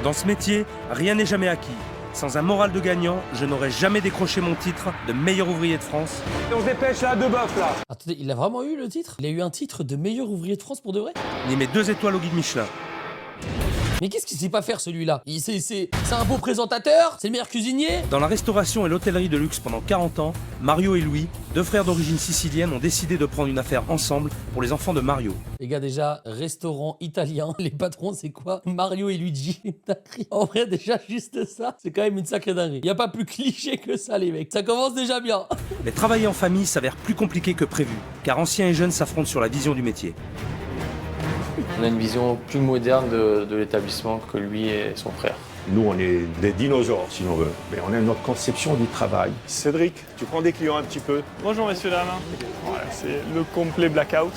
Dans ce métier, rien n'est jamais acquis. Sans un moral de gagnant, je n'aurais jamais décroché mon titre de meilleur ouvrier de France. Et on se dépêche là, deux bœufs là. Attendez, il a vraiment eu le titre? Il a eu un titre de meilleur ouvrier de France pour de vrai? Ni mes 2 étoiles au guide Michelin. Mais qu'est-ce qu'il sait pas faire celui-là? C'est un beau présentateur? C'est le meilleur cuisinier? Dans la restauration et l'hôtellerie de luxe pendant 40 ans, Mario et Louis, 2 frères d'origine sicilienne, ont décidé de prendre une affaire ensemble pour les enfants de Mario. Les gars, déjà, restaurant italien, les patrons, c'est quoi? Mario et Luigi. En vrai, déjà, juste ça, c'est quand même une sacrée dinguerie. Y a pas plus cliché que ça, les mecs. Ça commence déjà bien. Mais travailler en famille s'avère plus compliqué que prévu, car anciens et jeunes s'affrontent sur la vision du métier. On a une vision plus moderne de l'établissement que lui et son frère. Nous, on est des dinosaures, si l'on veut, mais on a notre conception du travail. Cédric, tu prends des clients un petit peu. Bonjour messieurs, dames. Voilà, c'est le complet blackout.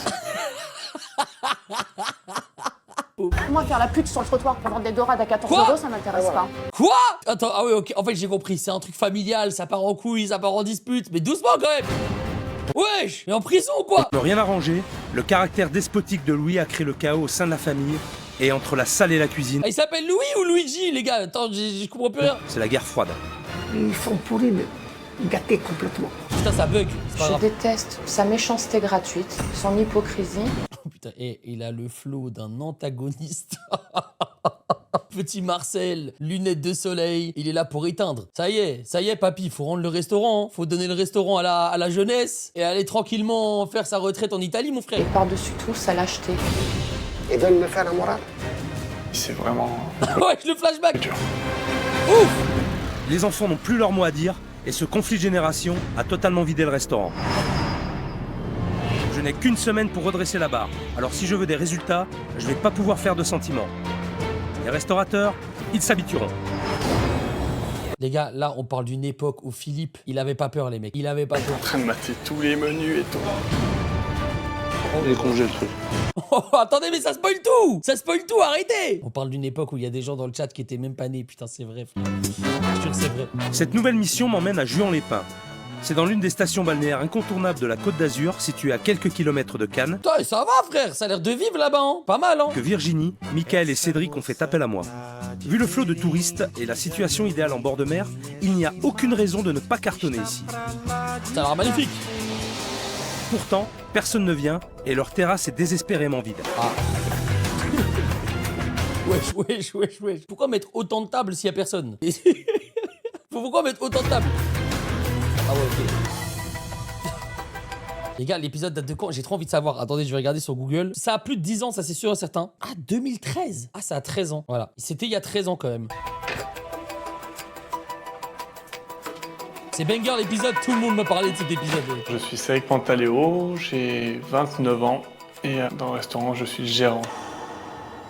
Moi, faire la pute sur le trottoir pour vendre des dorades à 14 Quoi €, ça m'intéresse pas. Quoi? Attends, ah ouais, ok. En fait, j'ai compris. C'est un truc familial, ça part en couille, ça part en dispute. Mais doucement quand même. Wesh, mais en prison ou quoi? Ne rien arranger, le caractère despotique de Louis a créé le chaos au sein de la famille et entre la salle et la cuisine. Ah, il s'appelle Louis ou Luigi, les gars? Attends, je comprends plus rien. C'est la guerre froide. Ils sont pourris, mais gâtés complètement. Putain, ça bug. C'est pas Je grave. déteste sa méchanceté gratuite, son hypocrisie. Oh, putain, et il a le flow d'un antagoniste. Petit Marcel, lunettes de soleil, il est là pour éteindre. Ça y est, papy, faut rendre le restaurant, faut donner le restaurant à la jeunesse et aller tranquillement faire sa retraite en Italie, mon frère. Et par-dessus tout, sa lâcheté. Ils veulent me faire la morale. C'est vraiment Ouais, le flashback. dur. Ouf. Les enfants n'ont plus leur mot à dire et ce conflit de génération a totalement vidé le restaurant. Je n'ai qu'une semaine pour redresser la barre, alors si je veux des résultats, je vais pas pouvoir faire de sentiments. Les restaurateurs, ils s'habitueront. Les gars, là, on parle d'une époque où Philippe, il avait pas peur, les mecs. Il avait pas peur. En train de mater tous les menus et tout. Les congés, le truc. Oh, attendez, mais ça spoil tout! Ça spoil tout, arrêtez! On parle d'une époque où il y a des gens dans le chat qui étaient même pas nés. Putain, c'est vrai, frère. Je te jure, c'est vrai. Cette nouvelle mission m'emmène à Juan-les-Pins. C'est dans l'une des stations balnéaires incontournables de la Côte d'Azur, située à quelques kilomètres de Cannes, Putain, ça va, frère. Ça a l'air de vivre là-bas, hein. Pas mal, hein. que Virginie, Michael et Cédric ont fait appel à moi. Vu le flot de touristes et la situation idéale en bord de mer, il n'y a aucune raison de ne pas cartonner ici. Ça a l'air magnifique. Pourtant, personne ne vient et leur terrasse est désespérément vide. Wesh. Pourquoi mettre autant de tables s'il y a personne? Pourquoi mettre autant de tables? Ah ouais, ok. Les gars, l'épisode date de quand? J'ai trop envie de savoir. Attendez, je vais regarder sur Google. Ça a plus de 10 ans, ça c'est sûr et certain. Ah, 2013. Ah, ça a 13 ans. Voilà. C'était il y a 13 ans quand même. C'est banger l'épisode, tout le monde me parlait de cet épisode. Je suis Cédric Pantaléo, j'ai 29 ans et dans le restaurant, je suis gérant.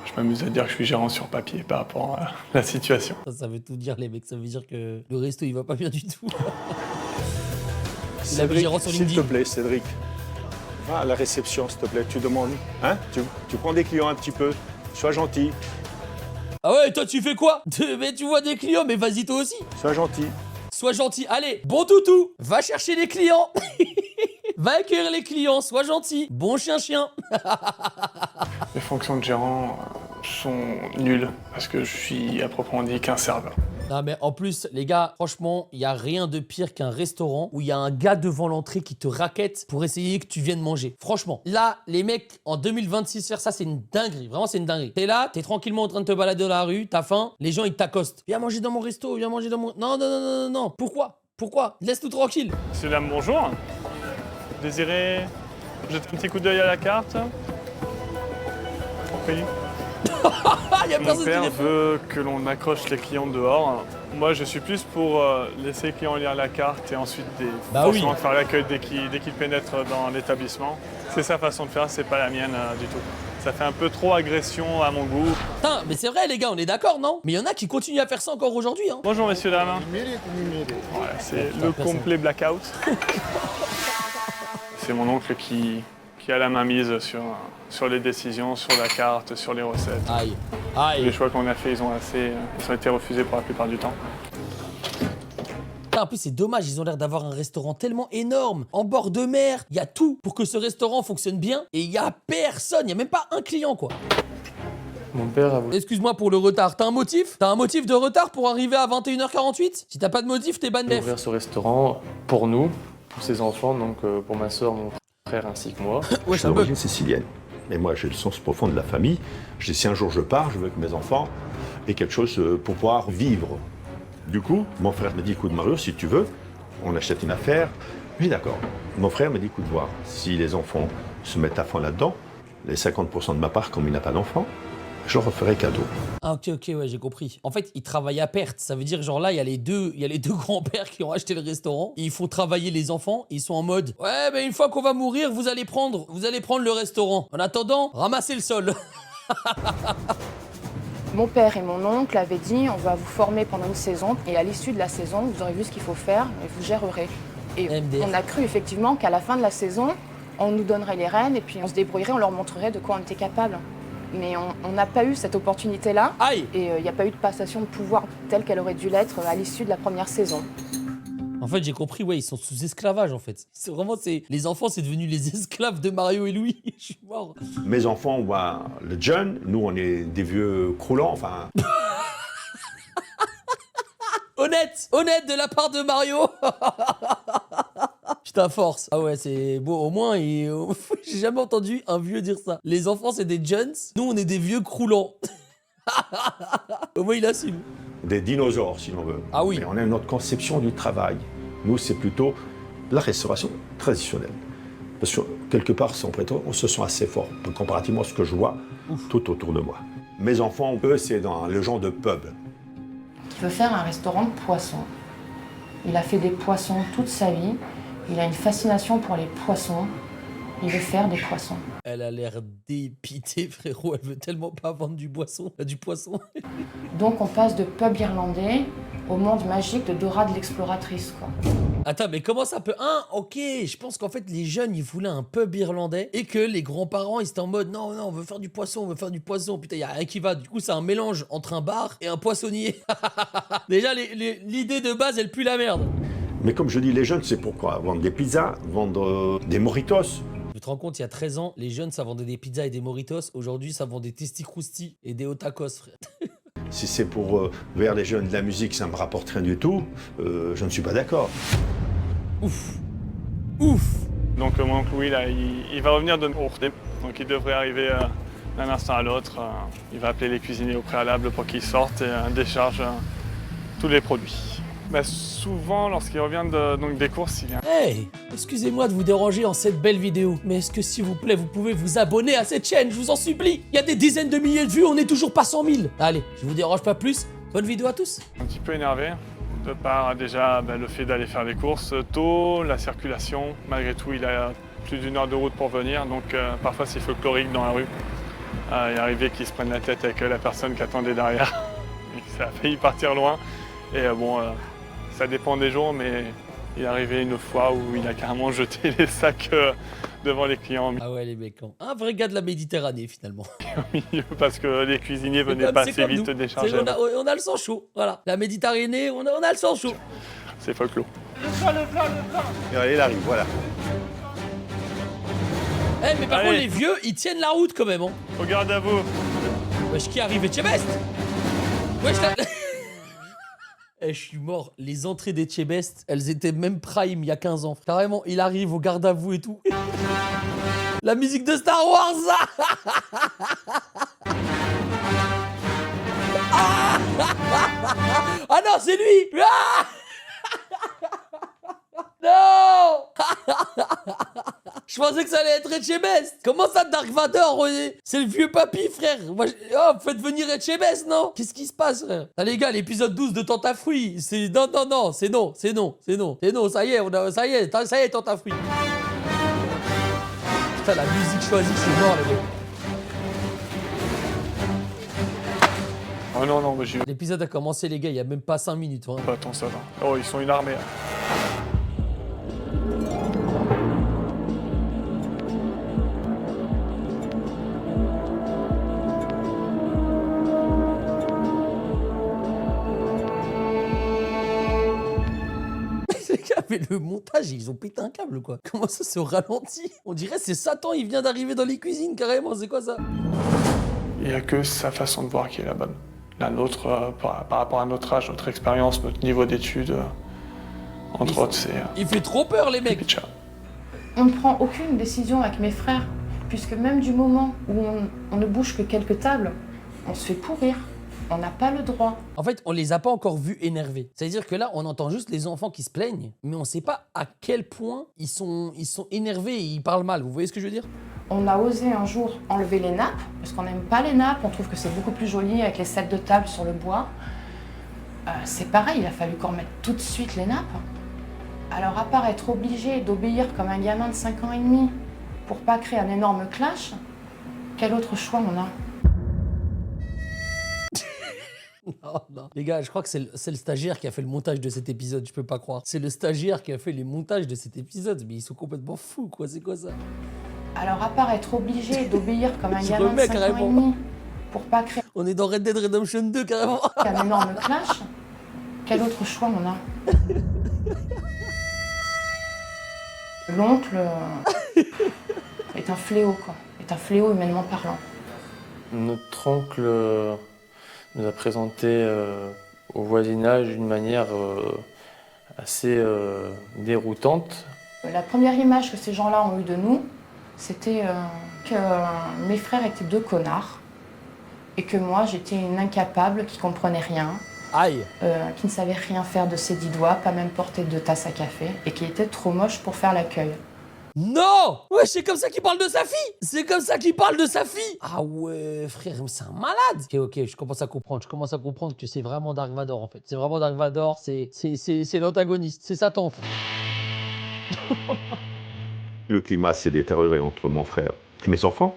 Je m'amuse à dire que je suis gérant sur papier par rapport à la situation. Ça veut tout dire, les mecs. Ça veut dire que le resto, il va pas bien du tout. Il a vu gérant sur S'il te LinkedIn. plaît, Cédric. Va à la réception, s'il te plaît. Tu demandes. Hein tu prends des clients un petit peu. Sois gentil. Ah ouais, toi, tu fais quoi? Mais tu vois des clients, mais vas-y toi aussi. Sois gentil. Sois gentil. Allez, bon toutou, va chercher les clients. Va accueillir les clients, sois gentil. Bon chien. Les fonctions de gérant sont nulles parce que je suis à proprement dit qu'un serveur. Non mais en plus, les gars, franchement, il y a rien de pire qu'un restaurant où il y a un gars devant l'entrée qui te raquette pour essayer que tu viennes manger. Franchement, là, les mecs, en 2026, faire ça, c'est une dinguerie. Vraiment, c'est une dinguerie. T'es là, t'es tranquillement en train de te balader dans la rue, t'as faim, les gens, ils t'accostent. Viens manger dans mon resto, viens manger dans mon... Non. Pourquoi? Laisse-nous tranquille. Monsieur, dame, bonjour. Désirez jeter un petit coup d'œil à la carte? Oui. Ah, y a Mon personne qui père répond. veut que l'on accroche les clients dehors. Moi, je suis plus pour laisser les clients lire la carte et ensuite forcément faire l'accueil dès qu'ils pénètrent dans l'établissement. C'est sa façon de faire, c'est pas la mienne du tout. Ça fait un peu trop agression à mon goût. Putain, mais c'est vrai, les gars, on est d'accord, non? Mais il y en a qui continuent à faire ça encore aujourd'hui, hein. Bonjour, messieurs, dames. Voilà, c'est le complet blackout. C'est mon oncle qui a la main mise sur les décisions, sur la carte, sur les recettes. Aïe. Les choix qu'on a faits, ils ont été refusés pour la plupart du temps. En plus, c'est dommage, ils ont l'air d'avoir un restaurant tellement énorme, en bord de mer. Il y a tout pour que ce restaurant fonctionne bien et il y a personne, il y a même pas un client, quoi. Mon père a voulu Excuse-moi pour le retard. T'as un motif? T'as un motif de retard pour arriver à 21h48? Si t'as pas de motif, t'es ban def. ouvrir ce restaurant pour nous, pour ses enfants, donc pour ma soeur, mon frère ainsi que moi. Ouais, Je suis ça bug. d'origine sicilienne. Mais moi, j'ai le sens profond de la famille. Je dis, si un jour je pars, je veux que mes enfants aient quelque chose pour pouvoir vivre. Du coup, mon frère me dit, écoute Mario, si tu veux, on achète une affaire. Oui, d'accord. Mon frère me dit, écoute, voir, si les enfants se mettent à fond là-dedans, les 50% de ma part, comme il n'a pas d'enfant, je leur ferai cadeau. Ah ok, ouais, j'ai compris. En fait, ils travaillent à perte. Ça veut dire, genre là, il y a les deux grands-pères qui ont acheté le restaurant. Et ils font travailler les enfants. Ils sont en mode, ouais, mais une fois qu'on va mourir, vous allez prendre le restaurant. En attendant, ramassez le sol. Mon père et mon oncle avaient dit on va vous former pendant une saison et à l'issue de la saison, vous aurez vu ce qu'il faut faire et vous gérerez. Et MDR. on a cru effectivement qu'à la fin de la saison, on nous donnerait les rênes et puis on se débrouillerait, on leur montrerait de quoi on était capable. Mais on n'a pas eu cette opportunité-là. Aïe. Et il n'y a pas eu de passation de pouvoir telle qu'elle aurait dû l'être à l'issue de la première saison. En fait, j'ai compris, ouais, ils sont sous esclavage, en fait. C'est vraiment, les enfants, c'est devenu les esclaves de Mario et Louis. Je suis mort. Mes enfants voient le jeune, nous on est des vieux croulants, enfin. Honnête de la part de Mario. Putain, force. Ah ouais, c'est beau. Au moins, j'ai jamais entendu un vieux dire ça. Les enfants, c'est des jeunes. Nous, on est des vieux croulants. Au moins, il assume. Des dinosaures, si l'on veut. Ah oui. Mais on a notre conception du travail. Nous, c'est plutôt la restauration traditionnelle. Parce que quelque part, sans prétendre, on se sent assez fort, comparativement à ce que je vois tout autour de moi. Mes enfants, eux, c'est dans le genre de pub. Il veut faire un restaurant de poissons. Il a fait des poissons toute sa vie. Il a une fascination pour les poissons. Il veut faire des poissons. Elle a l'air dépitée, frérot. Elle veut tellement pas vendre du poisson. Donc on passe de pub irlandais au monde magique de Dora de l'exploratrice, quoi. Attends, mais comment ça peut... ok, je pense qu'en fait, les jeunes, ils voulaient un pub irlandais et que les grands-parents, ils étaient en mode, non, on veut faire du poisson, Putain, y a rien qui va. Du coup, c'est un mélange entre un bar et un poissonnier. Déjà, l'idée de base, elle pue la merde. Mais comme je dis, les jeunes, c'est pourquoi vendre des pizzas, vendre des moritos. Tu te rends compte, il y a 13 ans, les jeunes, ça vendait des pizzas et des moritos. Aujourd'hui, ça vend des testicrousti et des otakos, frère. Si c'est pour vers les jeunes de la musique, ça me rapporte rien du tout, je ne suis pas d'accord. Ouf. Donc mon oncle Louis, là, il va revenir de Ourté. Donc il devrait arriver d'un instant à l'autre. Il va appeler les cuisiniers au préalable pour qu'ils sortent et déchargent tous les produits. Souvent, lorsqu'il revient donc des courses, il vient... Hey, excusez-moi de vous déranger en cette belle vidéo, mais est-ce que s'il vous plaît, vous pouvez vous abonner à cette chaîne, je vous en supplie. Il y a des dizaines de milliers de vues, on n'est toujours pas 100 000. Allez, je vous dérange pas plus, bonne vidéo à tous. Un petit peu énervé, de par déjà le fait d'aller faire les courses tôt, la circulation. Malgré tout, il a plus d'1 heure de route pour venir, donc parfois c'est folklorique dans la rue. Il est arrivé qu'il se prenne la tête avec la personne qui attendait derrière. Et ça a failli partir loin. Et ça dépend des jours, mais il est arrivé une fois où il a carrément jeté les sacs devant les clients. Ah ouais, les mecs, un vrai gars de la Méditerranée, finalement. Au milieu, parce que les cuisiniers venaient pas assez vite décharger. On a le sang chaud, voilà. La Méditerranée, on a le sang chaud. C'est folklore. Et allez, il arrive, voilà. Eh, mais par contre, les vieux, ils tiennent la route quand même, hein. Regarde à vous. Wesh, qui arrive, Etchebest? Wesh, je suis mort. Les entrées d'Etchebest, elles étaient même prime il y a 15 ans. Carrément, il arrive au garde à vous et tout. La musique de Star Wars. Ah non, c'est lui. Ah non. Je pensais que ça allait être Etchebest. Comment ça, Dark Vador? C'est le vieux papy, frère. Moi, faites venir Etchebest, non? Qu'est-ce qui se passe, frère? Ah, les gars, l'épisode 12 de Tantafruit, c'est... Non, c'est non, ça y est, Tantafruit. Putain, la musique choisie, c'est mort, les gars. Oh non, mais j'ai eu... L'épisode a commencé, les gars, il y a même pas 5 minutes. Hein. Attends, ça va. Oh, ils sont une armée, là. Mais le montage, ils ont pété un câble, quoi. Comment ça se ralentit? On dirait c'est Satan, il vient d'arriver dans les cuisines, carrément. C'est quoi ça? Il n'y a que sa façon de voir qui est la bonne. La nôtre, par rapport à notre âge, notre expérience, notre niveau d'études, entre autres, c'est... Il fait trop peur, les mecs. Picha. On ne prend aucune décision avec mes frères, puisque même du moment où on ne bouge que quelques tables, on se fait pourrir. On n'a pas le droit. En fait, on les a pas encore vus énervés. C'est-à-dire que là, on entend juste les enfants qui se plaignent, mais on sait pas à quel point ils sont énervés et ils parlent mal. Vous voyez ce que je veux dire? On a osé un jour enlever les nappes, parce qu'on n'aime pas les nappes, on trouve que c'est beaucoup plus joli avec les sets de table sur le bois. C'est pareil, il a fallu qu'on remette tout de suite les nappes. Alors à part être obligé d'obéir comme un gamin de 5 ans et demi pour pas créer un énorme clash, quel autre choix on a? Non, non. Les gars, je crois que c'est le stagiaire qui a fait le montage de cet épisode, je peux pas croire. C'est le stagiaire qui a fait les montages de cet épisode, mais ils sont complètement fous, quoi, c'est quoi ça? Alors à part être obligé d'obéir comme un gamin de 5 ans et demi pour pas créer On est dans Red Dead Redemption 2 carrément. un énorme clash, quel autre choix on a? L'oncle est un fléau, quoi. Est un fléau humainement parlant. Notre oncle nous a présenté au voisinage d'une manière assez déroutante. La première image que ces gens-là ont eue de nous, c'était que mes frères étaient 2 connards et que moi j'étais une incapable qui comprenait rien, Aïe. qui ne savait rien faire de ses 10 doigts, pas même porter 2 tasses à café et qui était trop moche pour faire l'accueil. Non! Ouais, c'est comme ça qu'il parle de sa fille! C'est comme ça qu'il parle de sa fille! Ah ouais, frère, c'est un malade! Ok, je commence à comprendre. Je commence à comprendre que c'est vraiment Dark Vador, en fait. C'est vraiment Dark Vador, c'est l'antagoniste, c'est Satan. Le climat s'est détérioré entre mon frère et mes enfants.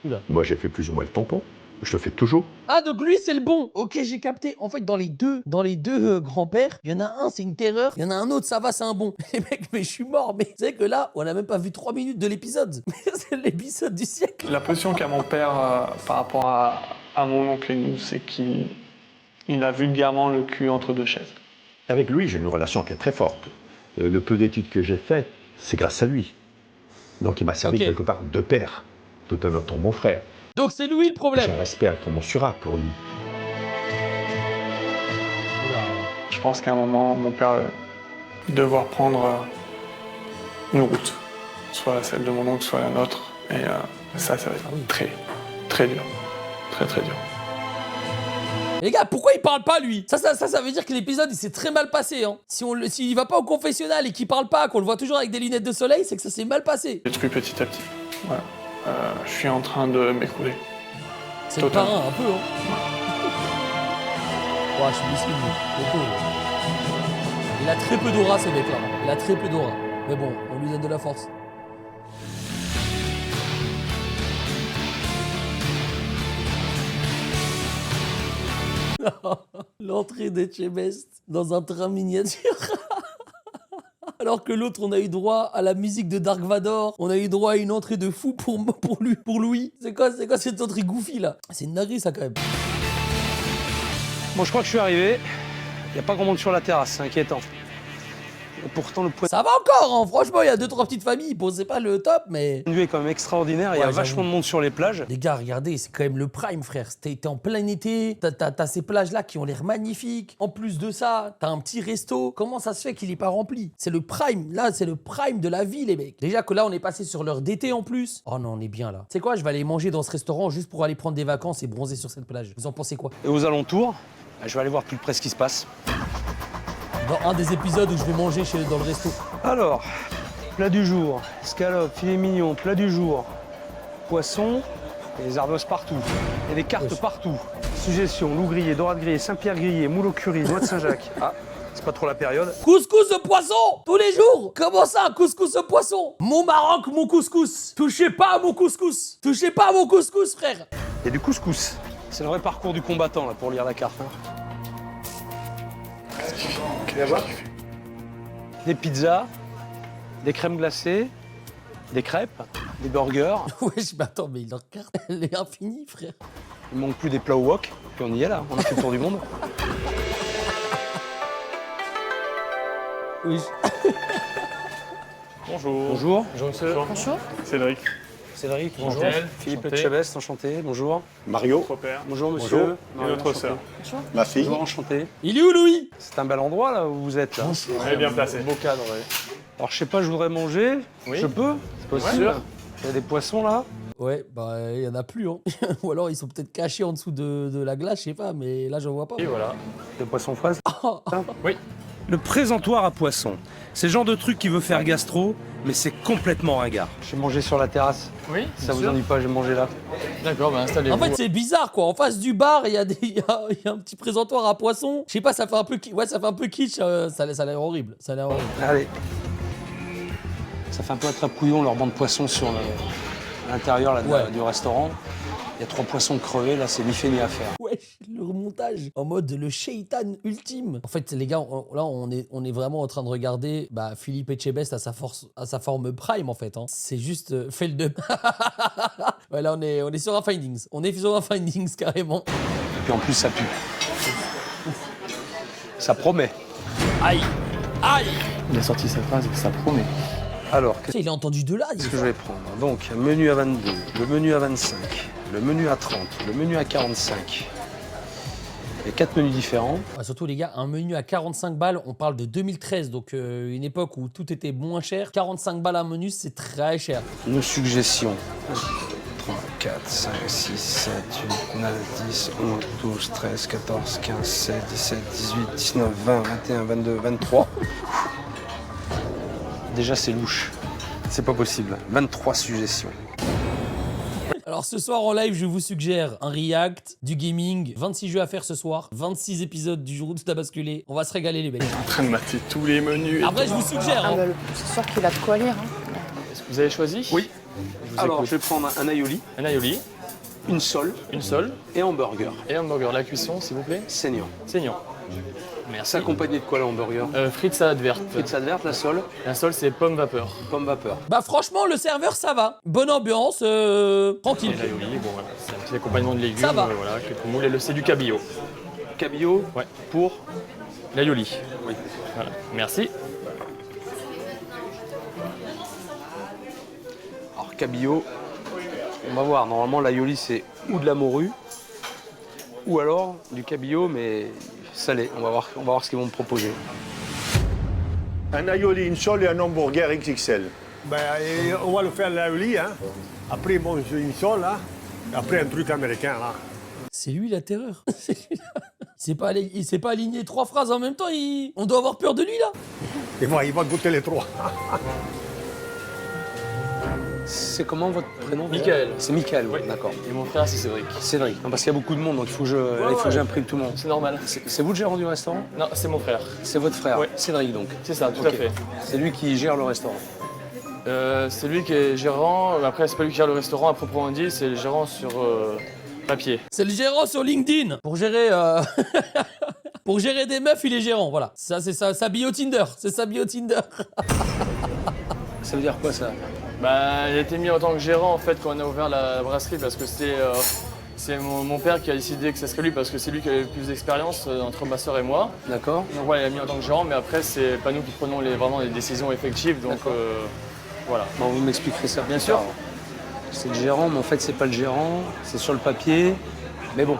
Oula. Moi, j'ai fait plus ou moins le tampon. Je le fais toujours. Ah, donc lui, c'est le bon! Ok, j'ai capté. En fait, dans les deux grands-pères, il y en a un, c'est une terreur. Il y en a un autre, ça va, c'est un bon. Les mecs, mais je suis mort. Mais c'est que là, on a même pas vu 3 minutes de l'épisode. C'est l'épisode du siècle. La position qu'a mon père par rapport à mon oncle et nous, c'est qu'il a vulgairement le cul entre 2 chaises. Avec lui, j'ai une relation qui est très forte. Le peu d'études que j'ai faites, c'est grâce à lui. Donc il m'a servi quelque part de père, tout en étant mon frère. Donc c'est lui le problème. J'ai un respect incommensurable pour lui. Je pense qu'à un moment, mon père va devoir prendre une route, soit celle de mon oncle, soit la nôtre. Et ça va être très, très dur. Très, très dur. Les gars, pourquoi il parle pas, lui? Ça veut dire que l'épisode, il s'est très mal passé, hein. S'il va pas au confessionnal et qu'il parle pas, qu'on le voit toujours avec des lunettes de soleil, c'est que ça s'est mal passé. Détruit petit à petit. Voilà. Je suis en train de m'écrouler. C'est le parrain, un peu, hein. Ouais, je suis miskin, le pauvre. Il a très peu d'aura, ce mec-là. Il a très peu d'aura. Mais bon, on lui donne de la force. L'entrée d'Etchebest dans un train miniature. Alors que l'autre, on a eu droit à la musique de Dark Vador, on a eu droit à une entrée de fou pour Louis. C'est quoi cette entrée goofy là? C'est une dinguerie ça quand même. Bon, je crois que je suis arrivé. Il n'y a pas grand monde sur la terrasse, c'est inquiétant. Et pourtant, le point Ça va encore, hein. Franchement, il y a 2-3 petites familles. Bon, c'est pas le top, mais. de vue est quand même extraordinaire. Il y a vachement de monde sur les plages. Les gars, regardez, c'est quand même le prime, frère. T'es en plein été, t'as ces plages-là qui ont l'air magnifiques. En plus de ça, t'as un petit resto. Comment ça se fait qu'il est pas rempli? C'est le prime. Là, c'est le prime de la vie, les mecs. Déjà que là, on est passé sur l'heure d'été en plus. Oh non, on est bien là. C'est quoi? Je vais aller manger dans ce restaurant juste pour aller prendre des vacances et bronzer sur cette plage. Vous en pensez quoi? Et aux alentours, je vais aller voir plus près ce qui se passe. Dans un des épisodes où je vais manger dans le resto. Alors, plat du jour, escalope, filet mignon, plat du jour, poisson, et les arbos partout. Il y a des cartes partout. Suggestions, loup grillé, dorade grillée, Saint-Pierre grillé, moule au curry, noix de Saint-Jacques. Ah, c'est pas trop la période. Couscous de poisson tous les jours. Comment ça, couscous de poisson? Mon Maroc, mon couscous. Touchez pas à mon couscous. Touchez pas à mon couscous, frère. Il y a du couscous. C'est le vrai parcours du combattant là pour lire la carte. Hein. Des pizzas, des crèmes glacées, des crêpes, des burgers. Wesh, mais attends, mais leur carte, elle est infinie, frère. Il manque plus des plats au wok, puis on y est là, on a fait le tour du monde. Oui. Bonjour. Bonjour. Bonjour monsieur. Bonjour. Cédric. Cédric, bonjour. Michael, Philippe enchanté. Etchebest, enchanté, bonjour. Mario, Votre père. Bonjour monsieur. Bonjour. Et notre sœur. ma fille. Bonjour, enchanté. Il est où, Louis? C'est un bel endroit là où vous êtes là. Elle est bien placée. Beau cadre, ouais. Alors je sais pas, je voudrais manger. Oui. Je peux? C'est possible. Ouais. Il y a des poissons là. Ouais, bah, il y en a plus, hein. Ou alors, ils sont peut-être cachés en dessous de la glace, je sais pas, mais là, je vois pas. Et voilà. Des poissons fraises. Le présentoir à poisson. C'est le genre de truc qui veut faire gastro, mais c'est complètement ringard. Je vais manger sur la terrasse. Oui, Ça vous ennuie pas, je vais manger là. D'accord, bah installez-vous. En fait, c'est bizarre, quoi. En face du bar, il y a un petit présentoir à poisson. Je sais pas, ça fait un peu, ouais, ça fait un peu kitsch. Ça a l'air horrible. Ça a l'air horrible. Allez. Ça fait un peu attrape-couillon leur banc de poissons sur à l'intérieur là, Ouais. du restaurant. Il y a 3 poissons crevés, là c'est ni fait ni à faire. Wesh, le remontage en mode le shaitan ultime. En fait, les gars, là, on est vraiment en train de regarder Philippe Etchebest à sa forme prime, en fait. Hein. C'est juste fait le deux. Ouais, là, on est sur un findings. On est sur un findings, carrément. Et puis en plus ça pue. Ça promet. Aïe. Aïe. Il a sorti sa phrase et ça promet. Alors, Tiens, il a entendu de là. qu'est-ce que je vais prendre? Donc, menu à 22, le menu à 25, le menu à 30, le menu à 45. Il y a 4 menus différents. Surtout, les gars, un menu à 45 balles, on parle de 2013, donc une époque où tout était moins cher. 45 balles un menu, c'est très cher. Nos suggestions. 3, 4, 5, 6, 7, 8, 9, 10, 11, 12, 13, 14, 15, 16, 17, 18, 19, 20, 21, 22, 23. Déjà, c'est louche. C'est pas possible. 23 suggestions. Alors ce soir en live, je vous suggère un react, du gaming, 26 jeux à faire ce soir, 26 épisodes du jour où tout a basculé. On va se régaler les mecs. En train de mater tous les menus. Après, je vous suggère. Hein. C'est sûr qu'il a de quoi lire. Hein. Est-ce que vous avez choisi? Oui. Je vous Alors, écoute. je vais prendre un aioli, Un aioli, une sole une sole et hamburger. et un burger. La cuisson, s'il vous plaît. Saignant. Saignant. Merci. C'est accompagné de quoi le hamburger? Frites salade verte. Frites salade verte, la sole, La sole, c'est pomme vapeur. pomme vapeur. Bah franchement, le serveur, ça va. Bonne ambiance, tranquille. Et l'aioli, bon voilà, c'est un petit accompagnement de légumes. Ça va. Voilà, quelques moules. Et c'est du cabillaud. Cabillaud Ouais. pour... L'aioli. Oui. Voilà. Merci. Alors, cabillaud, on va voir. Normalement, l'aioli, c'est ou de la morue, ou alors du cabillaud, mais salé. On va voir ce qu'ils vont me proposer. Un aioli, une sole et un hamburger XXL. Ben, on va le faire l'aioli, hein. Après, bon, une sole, là. Après, un truc américain, là. C'est lui la terreur. Il s'est pas aligné 3 phrases en même temps. On doit avoir peur de lui là. Il va goûter les 3. C'est comment votre prénom? Michael. C'est Michael, Oui. d'accord. Et mon frère, c'est Cédric. Cédric. Non, parce qu'il y a beaucoup de monde, donc il faut que j'imprime tout le monde. C'est normal. C'est vous le gérant du restaurant? Non, c'est mon frère. C'est votre frère? Oui. Cédric, donc. C'est ça, tout à Ok. fait. C'est lui qui gère le restaurant. C'est lui qui est gérant. Après, c'est pas lui qui gère le restaurant à proprement dit, c'est le gérant sur papier. C'est le gérant sur LinkedIn. Pour gérer, pour gérer des meufs, il est gérant. Voilà. Ça, c'est sa bio Tinder. C'est sa bio Tinder. Ça veut dire quoi, ça? Bah, il a été mis en tant que gérant en fait quand on a ouvert la brasserie parce que c'est mon père qui a décidé que ça serait lui parce que c'est lui qui avait le plus d'expérience entre ma soeur et moi. D'accord. Donc voilà, il a mis en tant que gérant, mais après c'est pas nous qui prenons vraiment les décisions effectives. Donc voilà. Bon, vous m'expliquerez ça. Bien sûr. C'est le gérant, mais en fait, c'est pas le gérant. C'est sur le papier. Mais bon.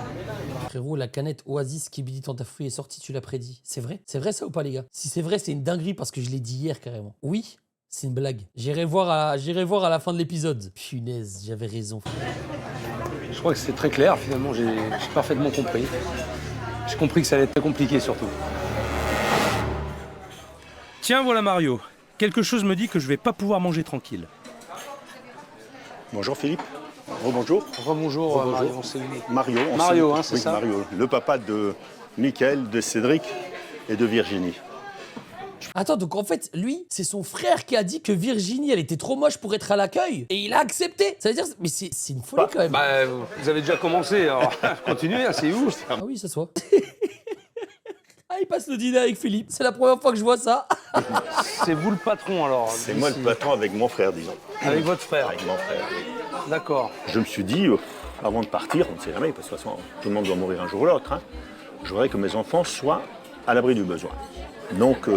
Frérot, la canette Oasis qui dit tant ta fruit est sortie, tu l'as prédit. C'est vrai? C'est vrai ça ou pas, les gars? Si c'est vrai, c'est une dinguerie parce que je l'ai dit hier carrément. Oui, c'est une blague. J'irai voir à la fin de l'épisode. Punaise, j'avais raison. Je crois que c'est très clair, finalement. J'ai parfaitement compris. J'ai compris que ça allait être très compliqué, surtout. Tiens, voilà Mario. Quelque chose me dit que je vais pas pouvoir manger tranquille. Bonjour Philippe. Rebonjour. Rebonjour, Mario. C'est lui. Mario. Mario, hein, c'est oui, ça? Mario, le papa de Michael, de Cédric et de Virginie. Attends, donc en fait, lui, c'est son frère qui a dit que Virginie, elle était trop moche pour être à l'accueil. Et il a accepté. Ça veut dire... Mais c'est une folie quand même. Bah, vous avez déjà commencé, alors continuez, hein, c'est ouf. Ah oui, ça se voit. Ah, il passe le dîner avec Philippe. C'est la première fois que je vois ça. C'est vous le patron, alors? C'est moi le patron avec mon frère, disons. Avec votre frère? Avec mon frère. D'accord. Je me suis dit, avant de partir, on ne sait jamais, parce que de toute façon, tout le monde doit mourir un jour ou l'autre, hein, je voudrais que mes enfants soient à l'abri du besoin. Donc,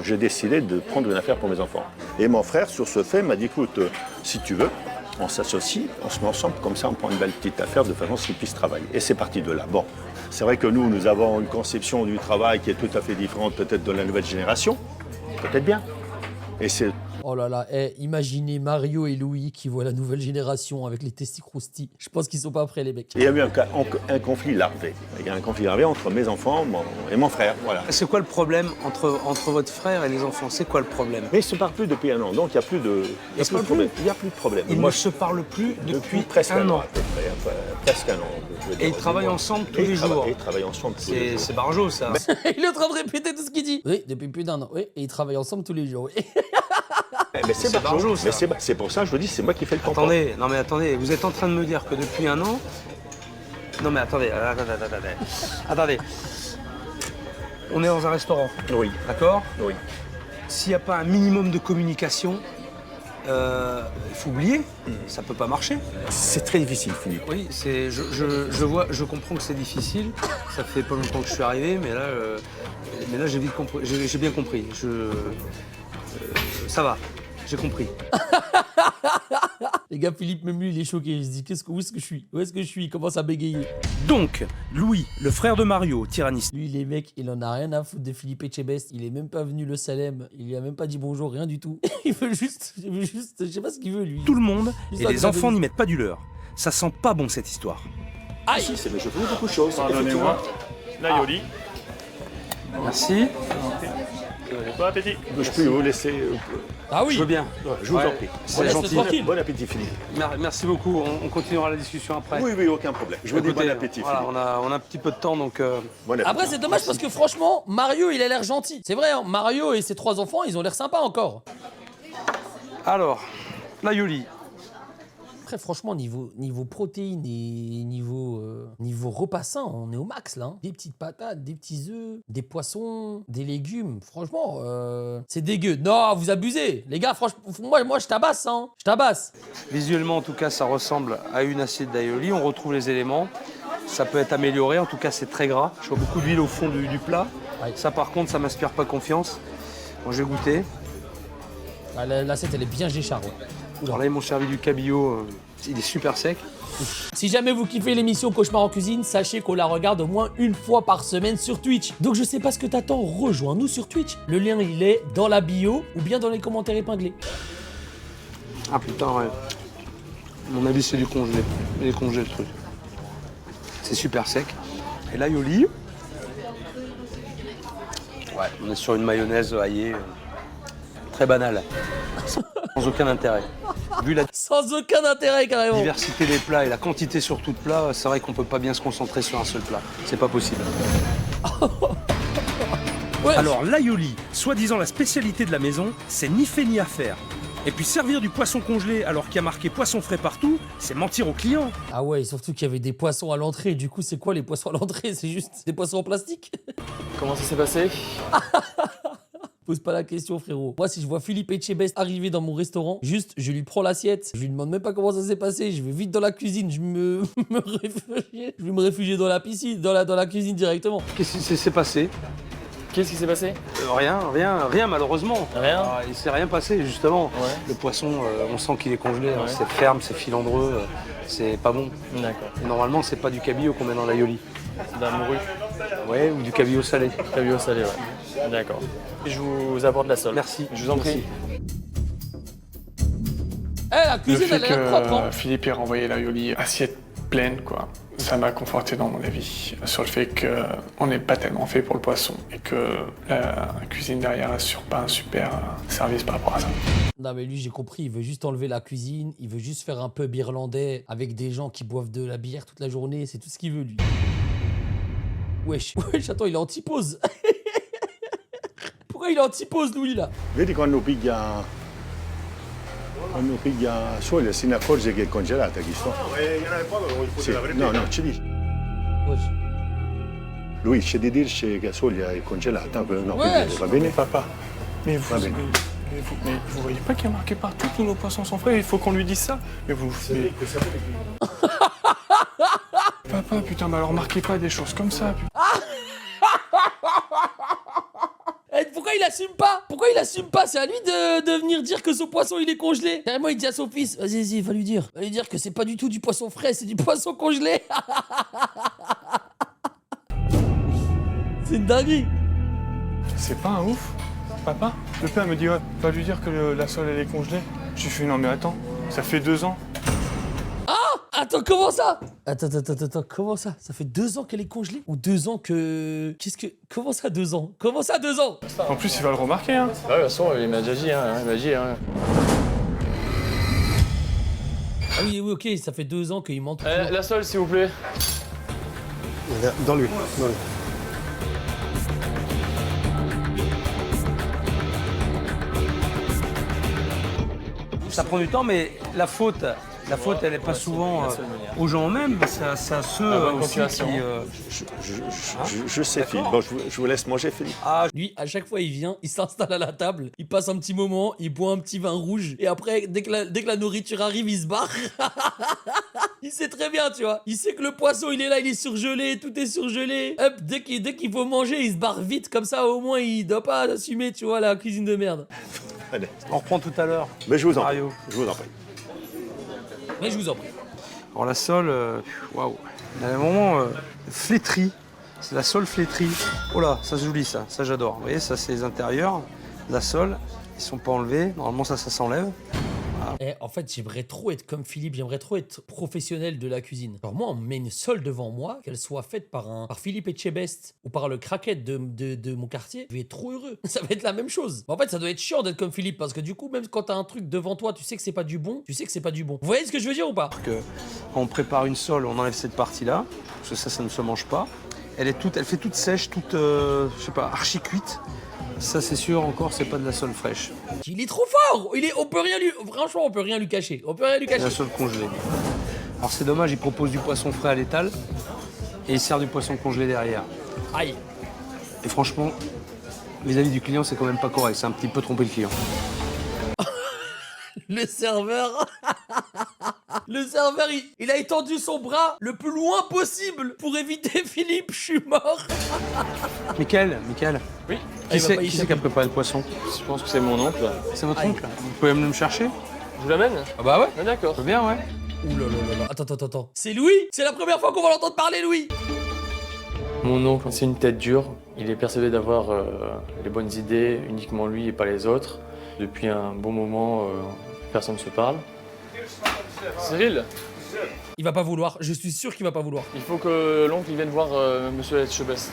j'ai décidé de prendre une affaire pour mes enfants. Et mon frère, sur ce fait, m'a dit, écoute, si tu veux, on s'associe, on se met ensemble, comme ça on prend une belle petite affaire de façon à ce qu'ils puissent travailler. Et c'est parti de là. Bon, c'est vrai que nous avons une conception du travail qui est tout à fait différente peut-être de la nouvelle génération, peut-être bien. Et c'est... Oh là là, imaginez Mario et Louis qui voient la nouvelle génération avec les testis croustis. Je pense qu'ils sont pas prêts, les mecs. Il y a eu un conflit larvé. Il y a un conflit larvé entre mes enfants et mon frère, voilà. C'est quoi le problème entre votre frère et les enfants? C'est quoi le problème? Mais ils ne se parlent plus depuis un an, donc il n'y a plus de problème. Il n'y a plus de problème. Ils ne se parlent plus depuis presque un an. À peu près, presque un an. Et ils travaillent ensemble tous les jours. Et ils travaillent ensemble tous les jours. C'est Barjo, ça. Il est en train de répéter tout ce qu'il dit. Oui, depuis plus d'un an. Oui, et ils travaillent ensemble tous les jours. Oui. Mais c'est Barjo, ça. C'est pour ça que je vous dis, c'est moi qui fais le contrôle. Attendez, vous êtes en train de me dire que depuis un an... Non mais attendez. On est dans un restaurant. Oui. D'accord? Oui. S'il n'y a pas un minimum de communication, il faut oublier, ça peut pas marcher. C'est très difficile, Philippe. Oui, je comprends que c'est difficile. Ça fait pas longtemps que je suis arrivé, mais là j'ai bien compris. Ça va, j'ai compris. Les gars, Philippe, même lui, il est choqué. Il se dit, où est-ce que je suis? Où est-ce que je suis? Il commence à bégayer. Donc, Louis, le frère de Mario, tyranniste. Lui, les mecs, il en a rien à foutre de Philippe Etchebest. Il est même pas venu le Salem. Il lui a même pas dit bonjour, rien du tout. Il veut juste, je sais pas ce qu'il veut, lui. Tout le monde, et les enfants n'y mettent pas du leur. Ça sent pas bon, cette histoire. Aïe! Si, mais je fais beaucoup de choses. Pardonnez-moi. L'aioli. Merci. Bon appétit. Je peux vous laisser... Ah oui! Je veux bien. Je vous en prie. C'est gentil. Tranquille. Bon appétit, Philippe. Merci beaucoup. On continuera la discussion après. Oui, aucun problème. Je vous dis bon appétit, voilà, Philippe. on a un petit peu de temps, donc... Bon appétit. Après, c'est dommage parce que franchement, Mario, il a l'air gentil. C'est vrai, hein, Mario et ses 3 enfants, ils ont l'air sympas encore. Alors, la Yoli. Après, franchement, niveau protéines et niveau repas sain, on est au max là. Hein. Des petites patates, des petits œufs, des poissons, des légumes. Franchement, c'est dégueu. Non, vous abusez. Les gars, franchement, moi je tabasse, hein. Je tabasse. Visuellement, en tout cas, ça ressemble à une assiette d'aioli. On retrouve les éléments. Ça peut être amélioré. En tout cas, c'est très gras. Je vois beaucoup d'huile au fond du plat. Ouais. Ça, par contre, ça m'inspire pas confiance. Bon, je vais goûter. Ah, l'assiette, elle est bien géchard. Ouais. Alors là, ils m'ont servi du cabillaud. Il est super sec. Si jamais vous kiffez l'émission Cauchemar en cuisine, sachez qu'on la regarde au moins une fois par semaine sur Twitch. Donc je sais pas ce que t'attends, rejoins-nous sur Twitch. Le lien, il est dans la bio ou bien dans les commentaires épinglés. Ah putain, ouais. À mon avis, c'est du congelé. Il est congelé, le truc. C'est super sec. Et l'aioli. Ouais, on est sur une mayonnaise aillée. Très banale. Sans aucun intérêt. Vu la Sans aucun intérêt, carrément. diversité des plats et la quantité sur tout plat, c'est vrai qu'on peut pas bien se concentrer sur un seul plat. C'est pas possible. Ouais. Alors, l'aioli, soi-disant la spécialité de la maison, c'est ni fait ni à faire. Et puis servir du poisson congelé alors qu'il y a marqué poisson frais partout, c'est mentir aux clients. Ah ouais, surtout qu'il y avait des poissons à l'entrée. Du coup, c'est quoi les poissons à l'entrée? C'est juste des poissons en plastique? Comment ça s'est passé? Pose pas la question, frérot. Moi, si je vois Philippe Etchebest arriver dans mon restaurant, juste, je lui prends l'assiette. Je lui demande même pas comment ça s'est passé. Je vais vite dans la cuisine. Je vais me réfugier dans la piscine, dans la cuisine directement. Qu'est-ce qui s'est passé? Qu'est-ce qui s'est passé? Rien malheureusement. Rien? Ah, il s'est rien passé justement. Ouais. Le poisson, on sent qu'il est congelé, hein. Ouais. C'est ferme, c'est filandreux, c'est pas bon. D'accord. Et normalement, c'est pas du cabillaud qu'on met dans l'aioli. De la morue. Ouais, ou du cabillaud salé. Cabillaud salé, ouais. D'accord. Je vous apporte la sole. Merci. Je vous en prie. Eh, la Le cuisine, fait elle a l'air propre, hein. que Philippe ait renvoyé l'aioli assiette pleine, quoi, ça m'a conforté dans mon avis sur le fait qu'on n'est pas tellement fait pour le poisson et que la cuisine derrière assure pas un super service par rapport à ça. Non mais lui j'ai compris, il veut juste enlever la cuisine, il veut juste faire un pub irlandais avec des gens qui boivent de la bière toute la journée, c'est tout ce qu'il veut lui. Wesh, attends, il est anti-pause. Pourquoi il est anti-pause lui là? Vedi quando piglia solo si ne accorge che è congelata chi sto. Sì. No, ci dici. Wesh. Lui c'è di dirci che la soglia è congelata, no, Ouais. va bene? Papa, mais vous, Va bene. mais vous voyez pas qu'il y a marqué partout tous nos poissons sont frais, il faut qu'on lui dise ça. Mais vous... Papa, putain, mais alors marquez pas des choses comme ça. Eh, pourquoi pourquoi il assume pas? Pourquoi il assume pas? C'est à lui de venir dire que ce poisson il est congelé. Carrément, il dit à son fils, vas-y, va lui dire que c'est pas du tout du poisson frais, c'est du poisson congelé. C'est une dinguerie. C'est pas un ouf, papa? Le père me dit, ouais, va lui dire que la sole elle est congelée. Je lui fais, non mais attends, ça fait 2 ans. Attends, comment ça? Attends, comment ça? Ça fait 2 ans qu'elle est congelée? Ou 2 ans que... Comment ça 2 ans? Comment ça 2 ans? En plus, il va le remarquer, hein. Bah, de toute façon, il m'a déjà dit, hein. Il m'a dit, hein. Ah oui, ok, ça fait 2 ans qu'il ment. La sole, s'il vous plaît. Dans lui. Ça prend du temps, mais la faute, elle n'est pas souvent aux gens eux-mêmes, c'est à ceux aussi qui... Je sais, Philippe. Bon, je vous laisse manger, Philippe. Lui, à chaque fois, il vient, il s'installe à la table, il passe un petit moment, il boit un petit vin rouge, et après, dès que la nourriture arrive, il se barre. Il sait très bien, tu vois. Il sait que le poisson, il est là, il est surgelé, tout est surgelé. Hop, dès qu'il faut manger, il se barre vite, comme ça, au moins, il doit pas assumer, tu vois, la cuisine de merde. Allez. On reprend tout à l'heure. Mais je vous en prie. Mario. Je vous en prie. Mais je vous en prie. Alors la sole, waouh. Il y a un moment flétrie. C'est la sole flétrie. Oh là, ça c'est joli ça j'adore. Vous voyez, ça c'est les intérieurs. La sole, ils sont pas enlevés. Normalement ça s'enlève. En fait, j'aimerais trop être comme Philippe, j'aimerais trop être professionnel de la cuisine. Alors moi, on me met une sole devant moi, qu'elle soit faite par Philippe Etchebest ou par le craquette de mon quartier, je vais être trop heureux. Ça va être la même chose. En fait, ça doit être chiant d'être comme Philippe, parce que du coup, même quand t'as un truc devant toi, tu sais que c'est pas du bon, Vous voyez ce que je veux dire ou pas? Que quand on prépare une sole, on enlève cette partie-là, parce que ça ne se mange pas. Elle fait toute sèche, toute, je sais pas, archi cuite. Ça c'est sûr, encore c'est pas de la sole fraîche. Il est trop fort. Franchement, on peut rien lui cacher. La sole congelée. Alors c'est dommage, il propose du poisson frais à l'étal et il sert du poisson congelé derrière. Aïe. Et franchement, vis-à-vis du client, c'est quand même pas correct. C'est un petit peu tromper le client. Le serveur, il a étendu son bras le plus loin possible pour éviter Philippe. Je suis mort. Michael. Oui. Qui c'est qui a préparé le poisson? Je pense que c'est mon oncle. C'est votre oncle? Vous pouvez me chercher? Je vous l'amène? Ah bah ouais. Ah, d'accord. Ça bien, ouais. Ouh là là là. Attends. C'est Louis? C'est la première fois qu'on va l'entendre parler, Louis. Mon oncle, c'est une tête dure. Il est persuadé d'avoir les bonnes idées, uniquement lui et pas les autres. Depuis un bon moment, personne ne se parle. Cyril? Il va pas vouloir, je suis sûr qu'il va pas vouloir. Il faut que l'oncle vienne voir monsieur Etchebest.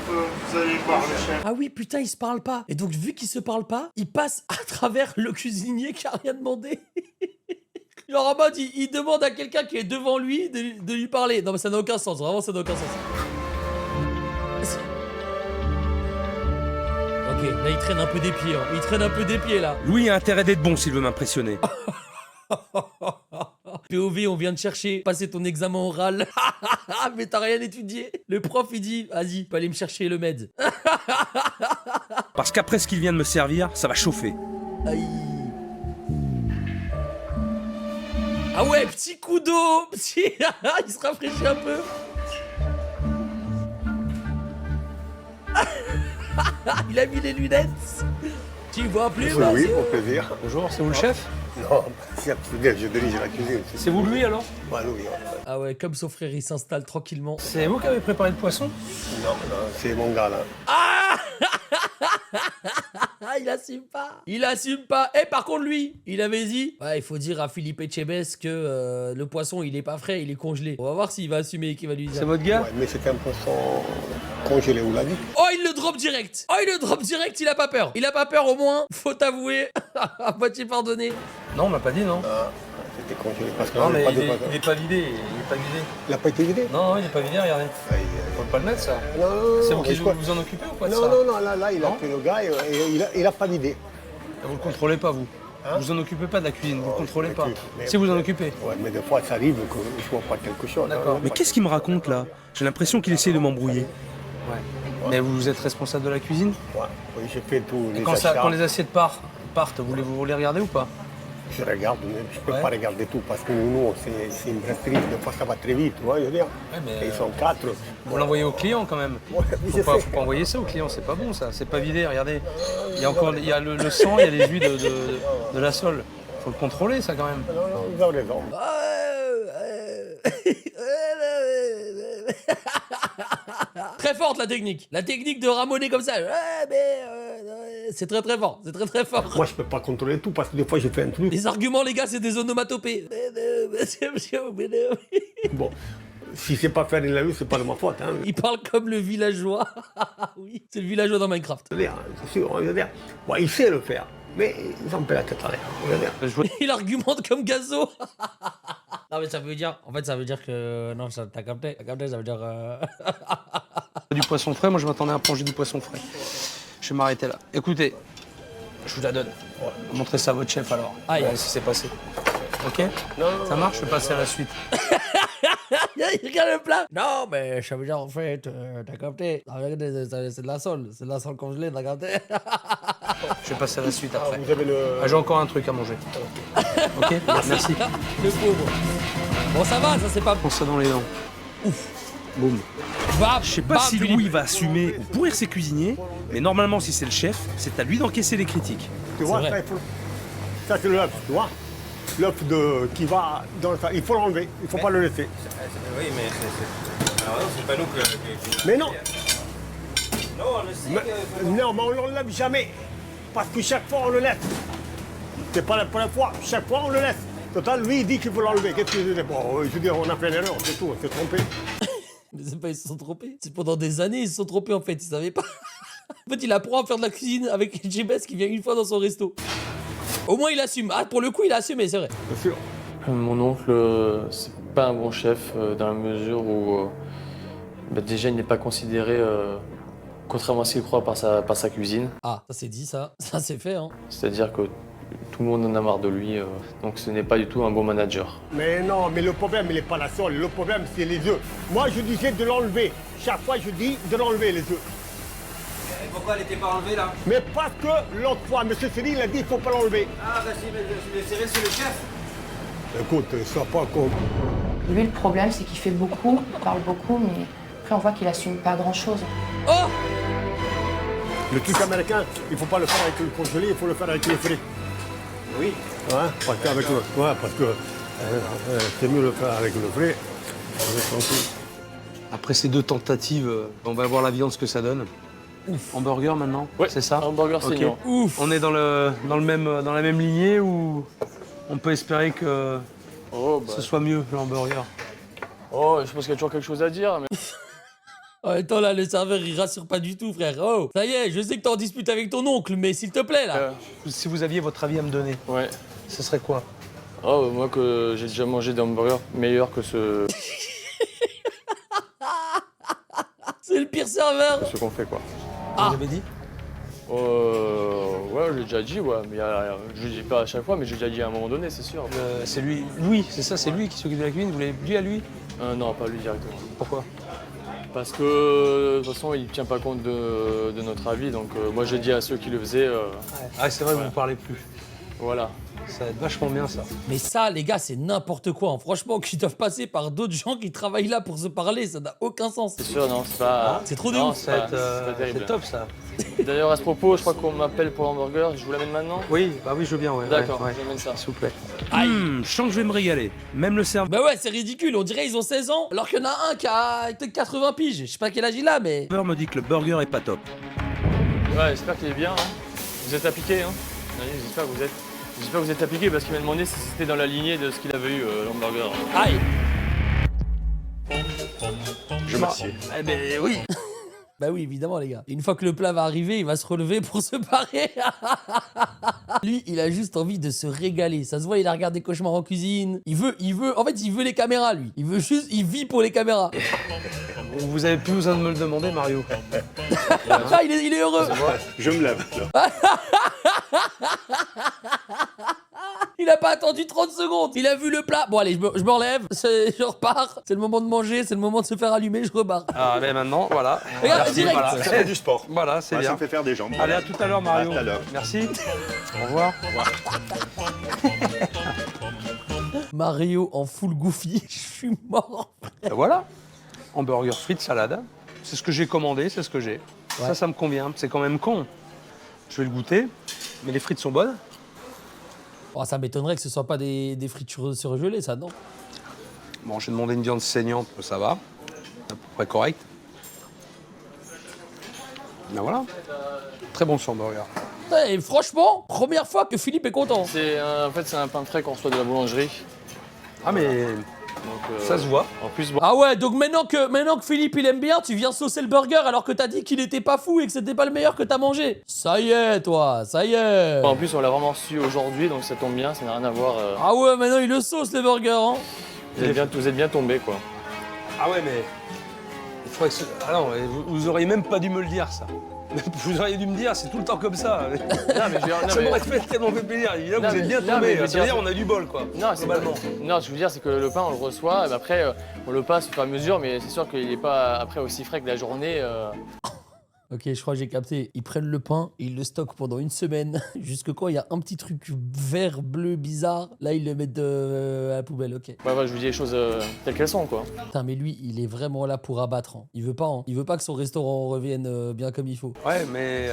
Vous allez voir le chef. Ah oui, putain, ils se parlent pas. Et donc, vu qu'ils se parlent pas, il passe à travers le cuisinier qui a rien demandé. Genre en mode, il demande à quelqu'un qui est devant lui de lui parler. Non mais ça n'a aucun sens, vraiment ça n'a aucun sens. Ok, là il traîne un peu des pieds, là. Louis a intérêt d'être bon s'il veut m'impressionner. POV, on vient de chercher, passer ton examen oral. Mais t'as rien étudié. Le prof il dit, vas-y, faut aller me chercher le med. Parce qu'après ce qu'il vient de me servir, ça va chauffer. Aïe. Ah ouais, petit coup d'eau, il se rafraîchit un peu. Il a mis les lunettes. Tu vois plus? Oui, au plaisir. Bonjour, c'est vous le chef? Non, je dirige la cuisine. C'est vous lui alors? Ouais, oui. Ah ouais, comme son frère il s'installe tranquillement. C'est vous qui avez préparé le poisson? Non, c'est mon gars là. Ah il assume pas. Eh, par contre lui, il avait dit, ouais, il faut dire à Philippe Etchebest que le poisson il est pas frais, il est congelé. On va voir s'il va assumer, qu'il va lui dire. C'est votre gars? Ouais, mais c'est un poisson congelé, vous l'avez dit. Oh, il le drop direct. Il a pas peur. Au moins, faut avouer. À moitié pardonné. Non, on m'a pas dit non. C'était congelé parce que Non, mais pas il est pas vidé. Il n'a pas été vidé? Non, il est pas vidé, regardez. Faut pas le mettre ça. Non, C'est vous qui vous en occupez ou pas de ça? Non, là, il a pris le gars et il a pas vidé. Vous le contrôlez pas, vous? Vous en occupez pas de la cuisine, vous le contrôlez pas. mais- Si vous en occupez. Ouais, mais des fois, ça arrive qu'il faut pas quelque chose. D'accord. Mais qu'est-ce qu'il me raconte là? J'ai l'impression qu'il essaie de m'embrouiller. Ouais. Mais vous êtes responsable de la cuisine? Ouais, oui, j'ai fait tout. Et quand les assiettes partent, vous les regardez ou pas? Je regarde, mais je ne peux pas regarder tout parce que nous, c'est une brasserie, des fois ça va très vite, tu vois, je veux dire. Et ils sont 4. Faut l'envoyer au client quand même. Faut pas envoyer ça au client, c'est pas bon ça, c'est pas vidé, regardez. Il y a encore le sang, il y a les jus de la sole. Faut le contrôler ça quand même. Non, vous avez raison. Très forte la technique. La technique de ramoner comme ça. C'est très très fort. C'est très très fort. Moi, je peux pas contrôler tout parce que des fois, j'ai fait un truc. Les arguments, les gars, c'est des onomatopées. Bon, si c'est pas faire une la rue, c'est pas de ma faute. Hein. Il parle comme le villageois. Oui, c'est le villageois dans Minecraft. C'est sûr, je veux dire. Bon, il sait le faire, mais ils ont pas la tête à l'air. Je veux dire. Il argumente comme Gazo. Non mais ça veut dire, en fait ça veut dire que, non t'as capté, ça veut dire... Du poisson frais, moi je m'attendais à plonger du poisson frais. Je vais m'arrêter là. Écoutez, je vous la donne. Montrez ça à votre chef alors. Aïe. Si c'est passé. Ok? Ça marche, je vais passer à la suite. Il regarde le plat. Non mais ça veut dire en fait, t'as capté. C'est de la sole congelée, t'as capté. Je vais passer à la suite après. Vous avez le... J'ai encore un truc à manger. Ok? Merci. Le pauvre. Bon ça va, ça c'est pas... Prends ça dans les dents. Ouf. Boum. Je sais pas si Louis va assumer ou pourrir ses cuisiniers, mais normalement si c'est le chef, c'est à lui d'encaisser les critiques. Tu vois, ça c'est l'œuf, tu vois. L'œuf qui va dans le... Il faut l'enlever, il faut pas le laisser. Oui, mais c'est... Alors c'est pas nous que... Mais non. Non, on le sait. Non, mais on l'enlève jamais. Parce que chaque fois on le laisse. C'est pas la première fois, chaque fois on le laisse. Total, lui il dit qu'il faut l'enlever. Qu'est-ce que je dis? Bon, je veux dire, on a fait une erreur, c'est tout, on s'est trompé. Mais c'est pas ils se sont trompés. C'est pendant des années ils se sont trompés en fait, ils savaient pas. En fait il apprend à faire de la cuisine avec JBS qui vient une fois dans son resto. Au moins il assume. Ah pour le coup il a assumé, c'est vrai. Bien sûr. Mon oncle, c'est pas un bon chef dans la mesure où déjà il n'est pas considéré, contrairement à ce qu'il croit, par sa cuisine. Ah ça c'est dit ça, ça c'est fait hein. C'est-à-dire que tout le monde en a marre de lui, donc ce n'est pas du tout un bon manager. Mais non, mais le problème, il n'est pas la sole. Le problème, c'est les œufs. Moi, je disais de l'enlever. Chaque fois, je dis de l'enlever, les œufs. Et pourquoi elle n'était pas enlevée là? Mais parce que l'autre fois, M. Céline, il a dit qu'il ne faut pas l'enlever. Ah bah si, mais je vais serrer sur le chef. Écoute, sois pas con. Lui, le problème, c'est qu'il fait beaucoup, il parle beaucoup, mais après, on voit qu'il assume pas grand-chose. Oh! Le truc américain, il ne faut pas le faire avec le congelé, il faut le faire avec le frais. Oui. Ouais, parce que c'est mieux le faire avec le frais. Après ces deux tentatives, on va voir la viande ce que ça donne. Ouf. Hamburger maintenant, ouais, c'est ça? Hamburger senior. Ouf. On est dans la même lignée ou on peut espérer que ce soit mieux le hamburger? Oh, je pense qu'il y a toujours quelque chose à dire. Mais... En même temps, là, le serveur, il rassure pas du tout, frère. Oh, ça y est, je sais que t'es en dispute avec ton oncle, mais s'il te plaît, là. Si vous aviez votre avis à me donner, ouais. Ce serait quoi? Oh, moi, que j'ai déjà mangé des hamburgers meilleurs que ce... C'est le pire serveur. Que ce qu'on fait, quoi. Ah. Vous avez dit? Ouais, j'ai déjà dit, ouais. Mais je le dis pas à chaque fois, mais j'ai déjà dit à un moment donné, c'est sûr. C'est lui. Louis, c'est ça, c'est lui qui s'occupe de la cuisine. Vous l'avez dit à lui? Non, pas lui directement. Pourquoi? Parce que, de toute façon, il ne tient pas compte de notre avis, donc moi j'ai dit à ceux qui le faisaient... Ah, c'est vrai, vous ne parlez plus. Voilà. Ça va être vachement bien, ça. Mais ça, les gars, c'est n'importe quoi. Hein. Franchement, qu'ils doivent passer par d'autres gens qui travaillent là pour se parler, ça n'a aucun sens. C'est sûr, non, c'est pas... C'est trop de ouf. C'est top, ça. D'ailleurs, à ce propos, je crois qu'on m'appelle pour l'hamburger. Je vous l'amène maintenant? Oui, bah oui, je veux bien, ouais. D'accord, ouais. j'amène ça. S'il vous plaît. Je sens que je vais me régaler. Même le serveur... Bah ouais, c'est ridicule. On dirait ils ont 16 ans, alors qu'il y en a un qui a peut-être 80 piges. Je sais pas quel âge il a, mais... Le serveur me dit que le burger est pas top. Ouais, j'espère qu'il est bien. Hein. Vous êtes appliqué, hein? J'espère que vous êtes appliqué parce qu'il m'a demandé si c'était dans la lignée de ce qu'il avait eu, l'hamburger. Aïe! Je m'assieds. Eh ben oui! Bah oui, évidemment, les gars. Une fois que le plat va arriver, il va se relever pour se barrer. Lui, il a juste envie de se régaler. Ça se voit, il a regardé Cauchemar en cuisine. En fait, il veut les caméras, lui. Il vit pour les caméras. Vous avez plus besoin de me le demander, Mario. Ah, il est heureux. Je me lève. Il a pas attendu 30 secondes. Il a vu le plat. Bon, allez, je me relève. Je repars. C'est le moment de manger. C'est le moment de se faire allumer. Je repars. Ah, mais maintenant, voilà. Regarde, Merci, direct. voilà. Ça fait du sport. Voilà, c'est Ouais, bien. ça me fait faire des jambes. Allez, à tout à l'heure, Mario. À tout à l'heure. Merci. Au revoir. Mario en full goofy. Je suis mort. Ben voilà. Hamburger, frites, salade. C'est ce que j'ai commandé, c'est ce que j'ai. Ouais. Ça me convient. C'est quand même con. Je vais le goûter. Mais les frites sont bonnes. Oh, ça m'étonnerait que ce soit pas des frites surgelées, ça, non? Bon, j'ai demandé une viande saignante, ça va. À peu près correct. Ben voilà. Très bon ce hamburger. Et franchement, première fois que Philippe est content. En fait, c'est un pain frais qu'on reçoit de la boulangerie. Ah, mais Donc, ça se voit. En plus, bon, Ah ouais, donc maintenant que Philippe il aime bien, tu viens saucer le burger alors que t'as dit qu'il était pas fou et que c'était pas le meilleur que t'as mangé. Ça y est, toi, ça y est. en plus, on l'a vraiment reçu aujourd'hui, donc ça tombe bien, ça n'a rien à voir. Ah ouais, maintenant il le sauce les burgers, hein. Vous êtes bien tombé, quoi. Ah ouais, mais... Il faudrait que ah non, vous auriez même pas dû me le dire, ça. Vous auriez dû me dire, c'est tout le temps comme ça. Ça m'aurait fait tellement fait plaisir. Là, vous êtes bien tombé. Ça veut dire on a du bol, quoi. Non, globalement. Non, ce que je veux dire, c'est que le pain, on le reçoit, et après, on le passe au fur et à mesure, mais c'est sûr qu'il n'est pas après aussi frais que la journée. Ok, je crois que j'ai capté. Ils prennent le pain, ils le stockent pendant une semaine. Jusque quand il y a un petit truc vert, bleu, bizarre, là ils le mettent à la poubelle, ok. Ouais, je vous dis les choses telles qu'elles sont, quoi. Putain, mais lui, il est vraiment là pour abattre. Hein. Il veut pas que son restaurant revienne bien comme il faut. Ouais, mais...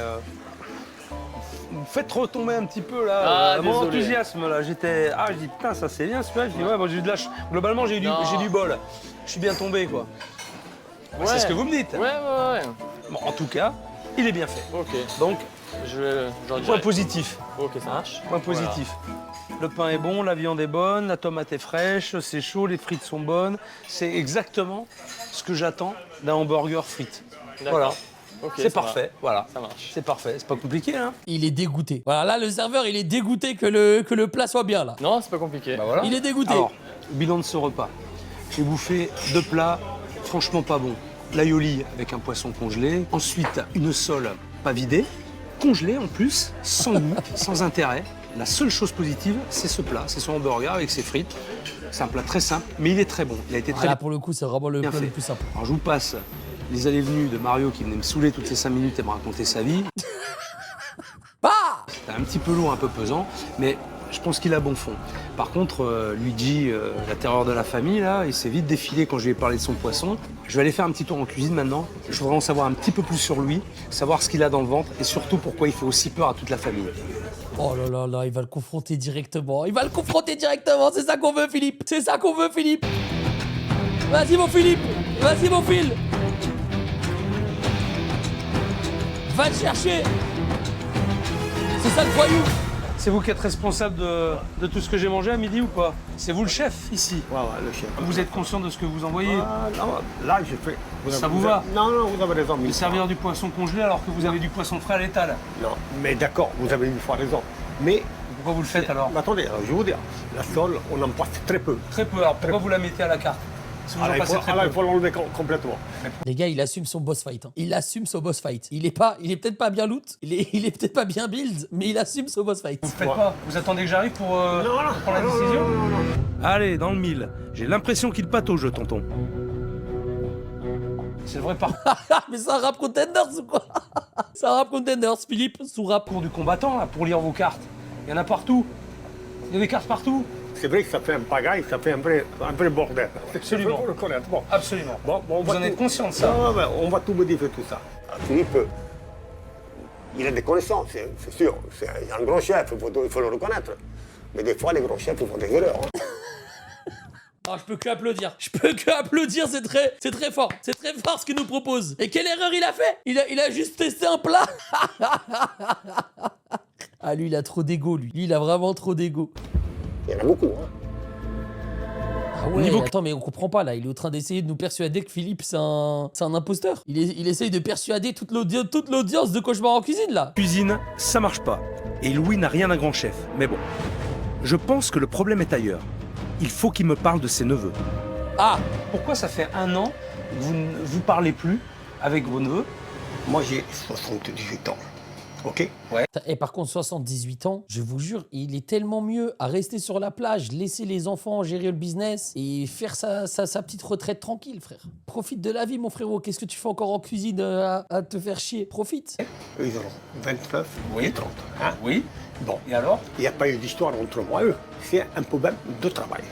Vous faites retomber un petit peu, là, mon désolé. enthousiasme, là. J'étais... Ah, je dis, putain, ça c'est bien, celui-là. Je dis, ouais, bon, j'ai eu de la globalement, j'ai du bol. Je suis bien tombé, quoi. Ouais. C'est ce que vous me dites. Ouais. Bon, en tout cas, il est bien fait. Ok. Donc, J'en point dirai. positif. Ok, ça marche. Point positif. Le pain est bon, la viande est bonne, la tomate est fraîche, c'est chaud, les frites sont bonnes. C'est exactement ce que j'attends d'un hamburger frites. D'accord. Voilà. Ok, C'est ça parfait, voilà. Ça marche. C'est parfait, c'est pas compliqué, hein. Il est dégoûté. Voilà, là, le serveur, il est dégoûté que le plat soit bien, là. Non, c'est pas compliqué. Bah voilà. Il est dégoûté. Alors, bilan de ce repas. J'ai bouffé 2 plats franchement pas bons. L'aioli avec un poisson congelé. Ensuite, une sole pas vidée, congelée en plus, sans goût, sans intérêt. La seule chose positive, c'est ce plat, c'est son hamburger avec ses frites. C'est un plat très simple, mais il est très bon. Il a été très Là, pour le coup, c'est vraiment le bien plat fait. le plus simple. Alors je vous passe les allées-venues de Mario qui venait me saouler toutes les 5 minutes et me raconter sa vie. Bah C'était un petit peu lourd, un peu pesant, mais je pense qu'il a bon fond. Par contre, Luigi, la terreur de la famille, là, il s'est vite défilé quand je lui ai parlé de son poisson. Je vais aller faire un petit tour en cuisine maintenant. Je voudrais en savoir un petit peu plus sur lui, savoir ce qu'il a dans le ventre et surtout pourquoi il fait aussi peur à toute la famille. Oh là là là, il va le confronter directement. Il va le confronter directement. C'est ça qu'on veut, Philippe. C'est ça qu'on veut, Philippe. Vas-y, mon Philippe. Vas-y, mon Phil. Va le chercher. C'est ça le voyou. C'est vous qui êtes responsable de tout ce que j'ai mangé à midi ou pas? C'est vous le chef ici. Ouais, le chef. Vous êtes conscient de ce que vous envoyez? Ah, non, là, j'ai fait. Ça vous va? Non, vous avez raison. De servir du poisson congelé alors que vous avez du poisson frais à l'étal. Non, mais d'accord, vous avez une fois raison. Mais. Pourquoi vous le faites alors? Mais attendez, je vais vous dire, la sole, on en passe très peu. Très peu. Alors pourquoi vous la mettez à la carte? Si vous en passez très peu. Il faut l'enlever complètement. Les gars, il assume son boss fight. Hein. Il assume son boss fight. Il est peut-être pas bien loot, il est peut-être pas bien build, mais il assume son boss fight. Vous faites pas? Vous attendez que j'arrive pour prendre la décision? Allez, dans le mille. J'ai l'impression qu'il patauge, le tonton. C'est le vrai parcours Mais c'est un rap contenders ou quoi? C'est un rap contenders, Philippe, sous rap. du combattant là, pour lire vos cartes. Il y en a partout. Il y a des cartes partout. C'est vrai que ça fait un pagaille, ça fait un vrai bordel. Absolument. Il faut le connaître. Bon. Absolument. Bon, Vous en êtes conscient de ça? Non, mais on va tout modifier tout ça. Philippe, il a des connaissances, c'est sûr. C'est un grand chef, il faut le reconnaître. Mais des fois, les grands chefs font des erreurs. Hein. Ah, je peux que applaudir. Je peux que applaudir, c'est très fort. C'est très fort ce qu'il nous propose. Et quelle erreur il a fait? Il a juste testé un plat. Ah, lui, il a trop d'ego, lui. Lui, il a vraiment trop d'ego. Il y en a beaucoup, hein. Ah ouais, attends, mais on comprend pas, là. Il est en train d'essayer de nous persuader que Philippe, c'est un imposteur. Il essaye de persuader toute l'audience de Cauchemar en cuisine, là. Cuisine, ça marche pas. Et Louis n'a rien d'un grand chef. Mais bon, je pense que le problème est ailleurs. Il faut qu'il me parle de ses neveux. Ah, Pourquoi ça fait 1 an que vous ne vous parlez plus avec vos neveux? Moi, j'ai 78 ans. Ok. Et par contre, 78 ans, je vous jure, il est tellement mieux à rester sur la plage, laisser les enfants gérer le business et faire sa petite retraite tranquille, frère. Profite de la vie, mon frérot. Qu'est-ce que tu fais encore en cuisine à te faire chier? Profite. Eux, ils auront 29 et 30. Hein? Oui. Bon. Et alors? Il n'y a pas eu d'histoire entre moi et eux. C'est un problème de travail,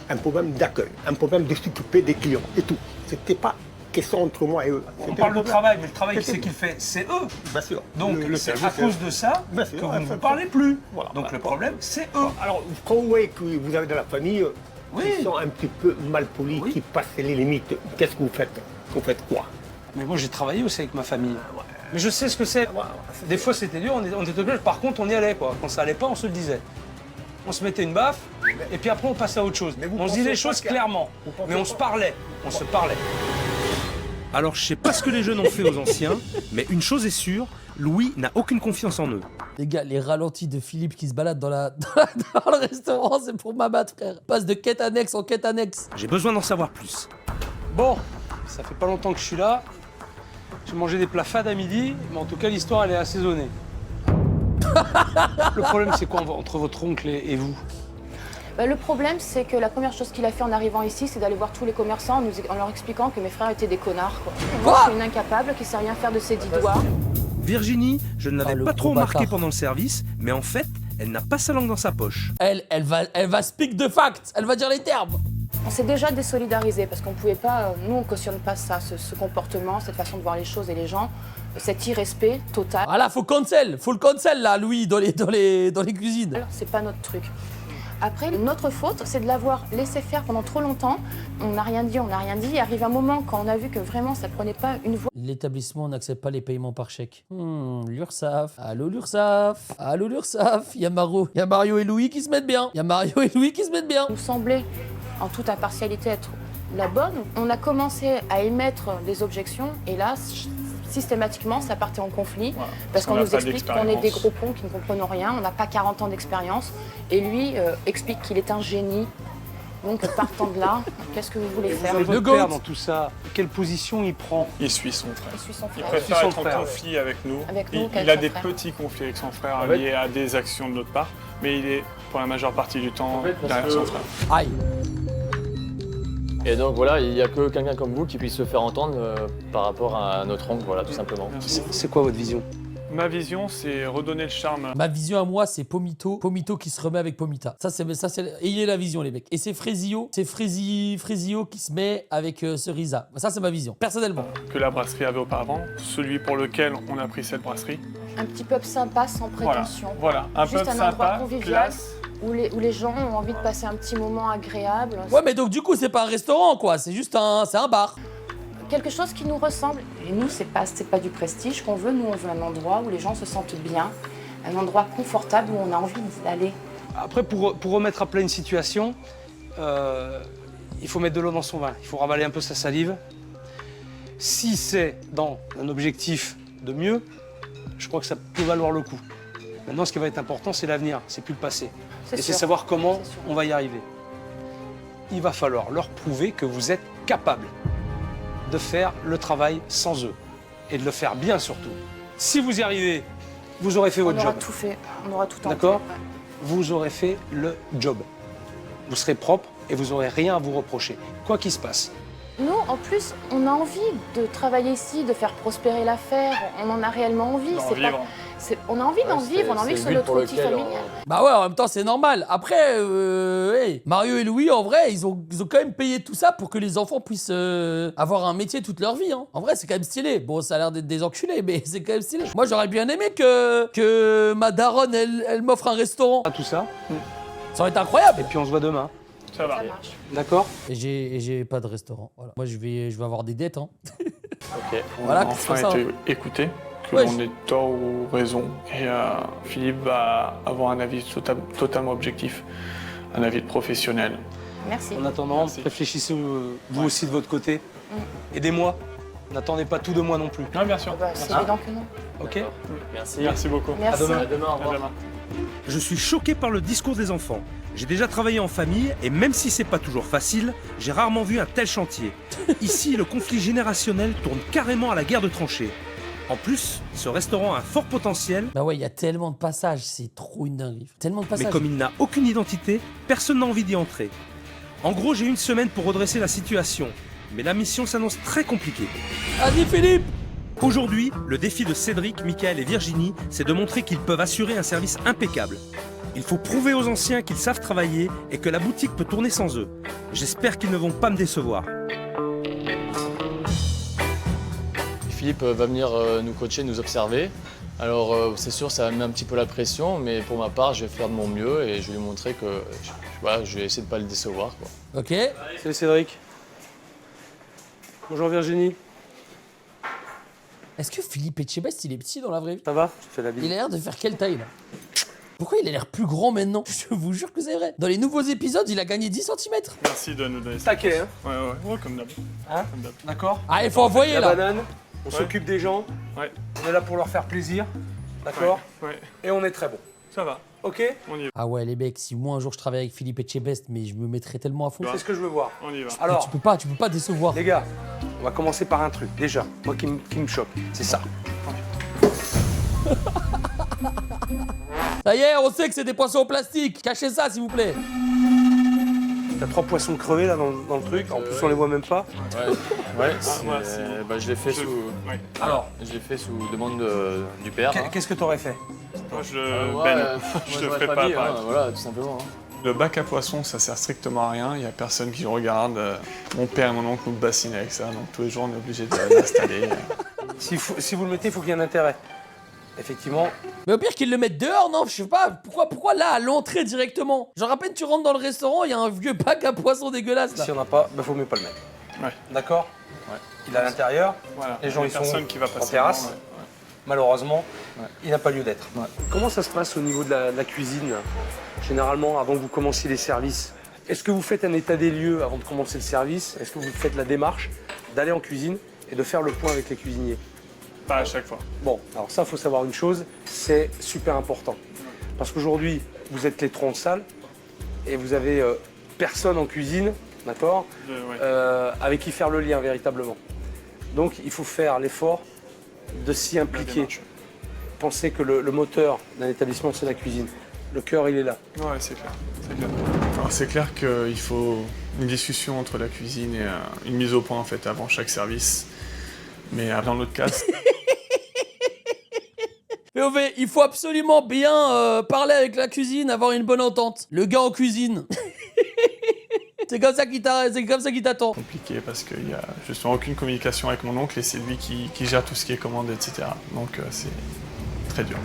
un problème d'accueil, un problème de s'occuper des clients et tout. C'était pas question entre moi et eux. On parle de travail, mais le travail qui c'est qu'il fait, c'est eux. Bien sûr. Donc c'est à cause de ça Bien que sûr, vous ne vous parlez plus. Voilà. Donc le problème, c'est eux. Alors, quand vous voyez que vous avez de la famille, Oui. qui sont un petit peu mal polis, qui passent les limites, qu'est-ce que vous faites? Vous faites quoi? Mais moi j'ai travaillé aussi avec ma famille. Mais je sais ce que c'est. Des fois c'était dur, on était obligés. Par contre on y allait quoi. Quand ça allait pas, on se le disait. On se mettait une baffe et puis après on passait à autre chose. On se dit les choses clairement. Mais on se parlait. On se parlait. Alors je sais pas ce que les jeunes ont fait aux anciens, mais une chose est sûre, Louis n'a aucune confiance en eux. Les gars, les ralentis de Philippe qui se balade dans le restaurant, c'est pour m'abattre, frère. Passe de quête annexe en quête annexe. J'ai besoin d'en savoir plus. Bon, ça fait pas longtemps que je suis là. J'ai mangé des plats fades à midi, mais en tout cas l'histoire elle est assaisonnée. Le problème c'est quoi entre votre oncle et vous? Le problème, c'est que la première chose qu'il a fait en arrivant ici, c'est d'aller voir tous les commerçants en leur expliquant que mes frères étaient des connards. Moi, je suis une incapable qui sait rien faire de ses 10 doigts. Virginie, je ne l'avais pas trop remarqué bâtard. pendant le service, mais en fait, elle n'a pas sa langue dans sa poche. Elle va speak de fact. Elle va dire les termes. On s'est déjà désolidarisé parce qu'on pouvait pas, nous on cautionne pas ça, ce comportement, cette façon de voir les choses et les gens, cet irrespect total. Voilà, faut le cancel là, Louis, dans les cuisines. Alors, c'est pas notre truc. Après, notre faute, c'est de l'avoir laissé faire pendant trop longtemps. On n'a rien dit. Il arrive un moment quand on a vu que vraiment ça prenait pas une voie. L'établissement n'accepte pas les paiements par chèque. L'URSSAF. Allô l'URSSAF. Allô l'URSSAF. Il y a Mario et Louis qui se mettent bien. Il nous semblait, en toute impartialité, être la bonne. On a commencé à émettre des objections et là, systématiquement, ça partait en conflit parce qu'on nous explique qu'on est des gros cons qui ne comprenons rien, on n'a pas 40 ans d'expérience et lui explique qu'il est un génie. Donc partant de là, qu'est-ce que vous voulez faire? Votre père dans tout ça, quelle position il prend? Il suit son frère. Il suit son Il frère. préfère être en conflit avec nous. Il a des petits conflits avec son frère liés à des actions de notre part, mais il est pour la majeure partie du temps derrière son frère. Aïe. Et donc voilà, il n'y a que quelqu'un comme vous qui puisse se faire entendre par rapport à notre oncle, voilà, tout simplement. C'est quoi votre vision? Ma vision, c'est redonner le charme. Ma vision à moi, c'est Pomito. Pomito qui se remet avec Pomita. Ayez la vision, les mecs. Et c'est Frézio qui se met avec Cerisa. Ça, c'est ma vision, personnellement. Que la brasserie avait auparavant, celui pour lequel on a pris cette brasserie. Un petit pub sympa, sans prétention. Voilà. Un Juste pub un endroit sympa, convivial. classe. Où les gens ont envie de passer un petit moment agréable. Ouais, mais donc du coup, c'est pas un restaurant, quoi. C'est juste un bar. Quelque chose qui nous ressemble. Et nous, c'est pas du prestige qu'on veut. Nous, on veut un endroit où les gens se sentent bien, un endroit confortable où on a envie d'aller. Après, pour remettre à plat une situation, il faut mettre de l'eau dans son vin. Il faut ravaler un peu sa salive. Si c'est dans un objectif de mieux, je crois que ça peut valoir le coup. Maintenant, ce qui va être important, c'est l'avenir, c'est plus le passé. Et c'est savoir comment on va y arriver. Il va falloir leur prouver que vous êtes capable de faire le travail sans eux. Et de le faire bien surtout. Si vous y arrivez, vous aurez fait votre job. On aura tout fait, on aura tout tenté. D'accord? Vous aurez fait le job. Vous serez propre et vous n'aurez rien à vous reprocher, quoi qu'il se passe. Nous, en plus, on a envie de travailler ici, de faire prospérer l'affaire. On en a réellement envie. On a envie d'en vivre, on a envie que ce soit notre outil familial. Bah ouais, en même temps, c'est normal. Après, Mario et Louis, en vrai, ils ont quand même payé tout ça pour que les enfants puissent avoir un métier toute leur vie. Hein. En vrai, c'est quand même stylé. Bon, ça a l'air d'être des enculés, mais c'est quand même stylé. Moi, j'aurais bien aimé que ma daronne, elle m'offre un restaurant. Tout ça. Ça aurait été incroyable. Et puis on se voit demain. Ça va. D'accord? Et j'ai pas de restaurant. Voilà. Moi, je vais avoir des dettes. Hein. Ok. Voilà, On a enfin été écoutés, que Ouais, l'on ait tort ou raison. Et Philippe va avoir un avis totalement objectif, un avis de professionnel. Merci. En attendant, réfléchissez vous aussi de votre côté. Aidez-moi. N'attendez pas tout de moi non plus. Non, bien sûr. C'est évident que non. Ok? Merci. Merci beaucoup. Merci. À demain. À demain, au revoir. À demain. Je suis choqué par le discours des enfants. J'ai déjà travaillé en famille et même si c'est pas toujours facile, j'ai rarement vu un tel chantier. Ici, le conflit générationnel tourne carrément à la guerre de tranchées. En plus, ce restaurant a un fort potentiel, Bah ouais, il y a tellement de passages, c'est trop une dinguerie. Tellement de passages. mais comme il n'a aucune identité, personne n'a envie d'y entrer. En gros, j'ai une semaine pour redresser la situation, mais la mission s'annonce très compliquée. Vas-y Philippe! Aujourd'hui, le défi de Cédric, Michael et Virginie, c'est de montrer qu'ils peuvent assurer un service impeccable. Il faut prouver aux anciens qu'ils savent travailler et que la boutique peut tourner sans eux. J'espère qu'ils ne vont pas me décevoir. Philippe va venir nous coacher, nous observer. Alors c'est sûr, ça met un petit peu la pression, mais pour ma part, je vais faire de mon mieux et je vais lui montrer que voilà, je vais essayer de ne pas le décevoir, quoi. Ok. Salut Cédric. Bonjour Virginie. Est-ce que Philippe Etchebest, il est petit dans la vraie vie? Ça va? Je te fais la bise. Il a l'air de faire quelle taille là? Pourquoi il a l'air plus grand maintenant? Je vous jure que c'est vrai. Dans les nouveaux épisodes, il a gagné 10 cm. Merci de nous donner ça. Taquet, hein? Ouais, comme d'hab. Hein? Comme d'hab. D'accord? Ah, il faut envoyer La là. banane, on s'occupe des gens, Ouais, on est là pour leur faire plaisir, d'accord? ouais. Et on est très bon. Ça va, Ok? on y va. Ah ouais, les mecs, si moi un jour je travaille avec Philippe Etchebest, mais je me mettrais tellement à fond. C'est ce que je veux voir. On y va. Mais Alors, tu peux pas décevoir. les gars, on va commencer par un truc, déjà, moi qui me choque, c'est ça. Ça y est, on sait que c'est des poissons en plastique. Cachez ça, s'il vous plaît. T'as 3 poissons crevés là dans le truc, en plus on les voit même pas. Ouais, merci. je l'ai fait sous. Ouais. Alors, Je l'ai fait sous demande du père. hein. qu'est-ce que t'aurais fait? Moi, je Ouais, Ben, moi, je te j'aurais ferai pas dit, apparaître. hein, voilà, tout simplement. hein. Le bac à poissons, ça sert strictement à rien. Il n'y a personne qui regarde. Mon père et mon oncle nous bassinent avec ça, donc tous les jours on est obligé de l'installer. Si vous le mettez, il faut qu'il y ait un intérêt. Effectivement, Mais au pire qu'ils le mettent dehors, non? Je sais pas. Pourquoi là, à l'entrée directement? Genre à peine tu rentres dans le restaurant, il y a un vieux bac à poissons dégueulasse là. si on n'a pas, bah faut mieux pas le mettre. Ouais. D'accord? Ouais. Il est à l'intérieur, Voilà. les gens Il y a ils sont personne qui va en passer terrasse. devant, ouais. Malheureusement, Ouais. il n'a pas lieu d'être. Ouais. Comment ça se passe au niveau de la cuisine, généralement, avant que vous commenciez les services? Est-ce que vous faites un état des lieux avant de commencer le service? Est-ce que vous faites la démarche d'aller en cuisine et de faire le point avec les cuisiniers? Pas à chaque fois. Bon, alors ça, il faut savoir une chose, c'est super important. Parce qu'aujourd'hui, vous êtes les 3 en salle et vous avez personne en cuisine, d'accord, Ouais. avec qui faire le lien véritablement. Donc, il faut faire l'effort de s'y La impliquer. démarche. Pensez que le moteur d'un établissement, c'est la cuisine. Le cœur, il est là. Ouais, c'est clair. C'est clair. Enfin, c'est clair qu'il faut une discussion entre la cuisine et une mise au point en fait avant chaque service. Mais dans l'autre cas, POV, il faut absolument bien parler avec la cuisine, avoir une bonne entente. Le gars en cuisine. C'est comme ça qu'il t'attend. compliqué parce qu'il y a justement aucune communication avec mon oncle et c'est lui qui gère tout ce qui est commande, etc. Donc c'est très dur.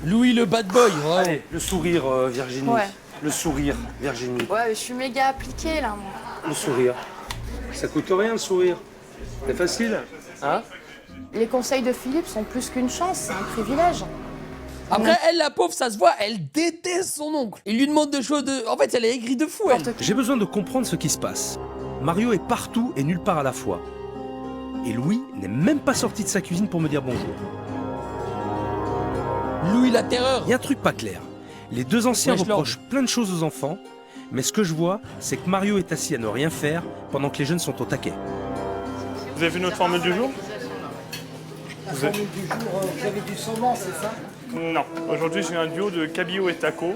Louis le bad boy, vraiment. Allez, le sourire, Virginie. Ouais. Le sourire, Virginie. Ouais, je suis méga appliquée là, moi. Le sourire. Ça coûte rien, le sourire. C'est facile. Hein? Les conseils de Philippe sont plus qu'une chance, c'est un privilège. Après, elle, la pauvre, ça se voit, elle déteste son oncle. Il lui demande des choses de... En fait, elle est aigrie de fou, elle. J'ai besoin de comprendre ce qui se passe. Mario est partout et nulle part à la fois. Et Louis n'est même pas sorti de sa cuisine pour me dire bonjour. Louis la terreur. Il y a un truc pas clair. Les deux anciens Wesh, Lord. reprochent plein de choses aux enfants, mais ce que je vois, c'est que Mario est assis à ne rien faire pendant que les jeunes sont au taquet. Vous avez vu notre formule du jour? La formule du jour, vous avez du saumon, c'est ça? Non. Aujourd'hui, j'ai un duo de cabillaud et taco,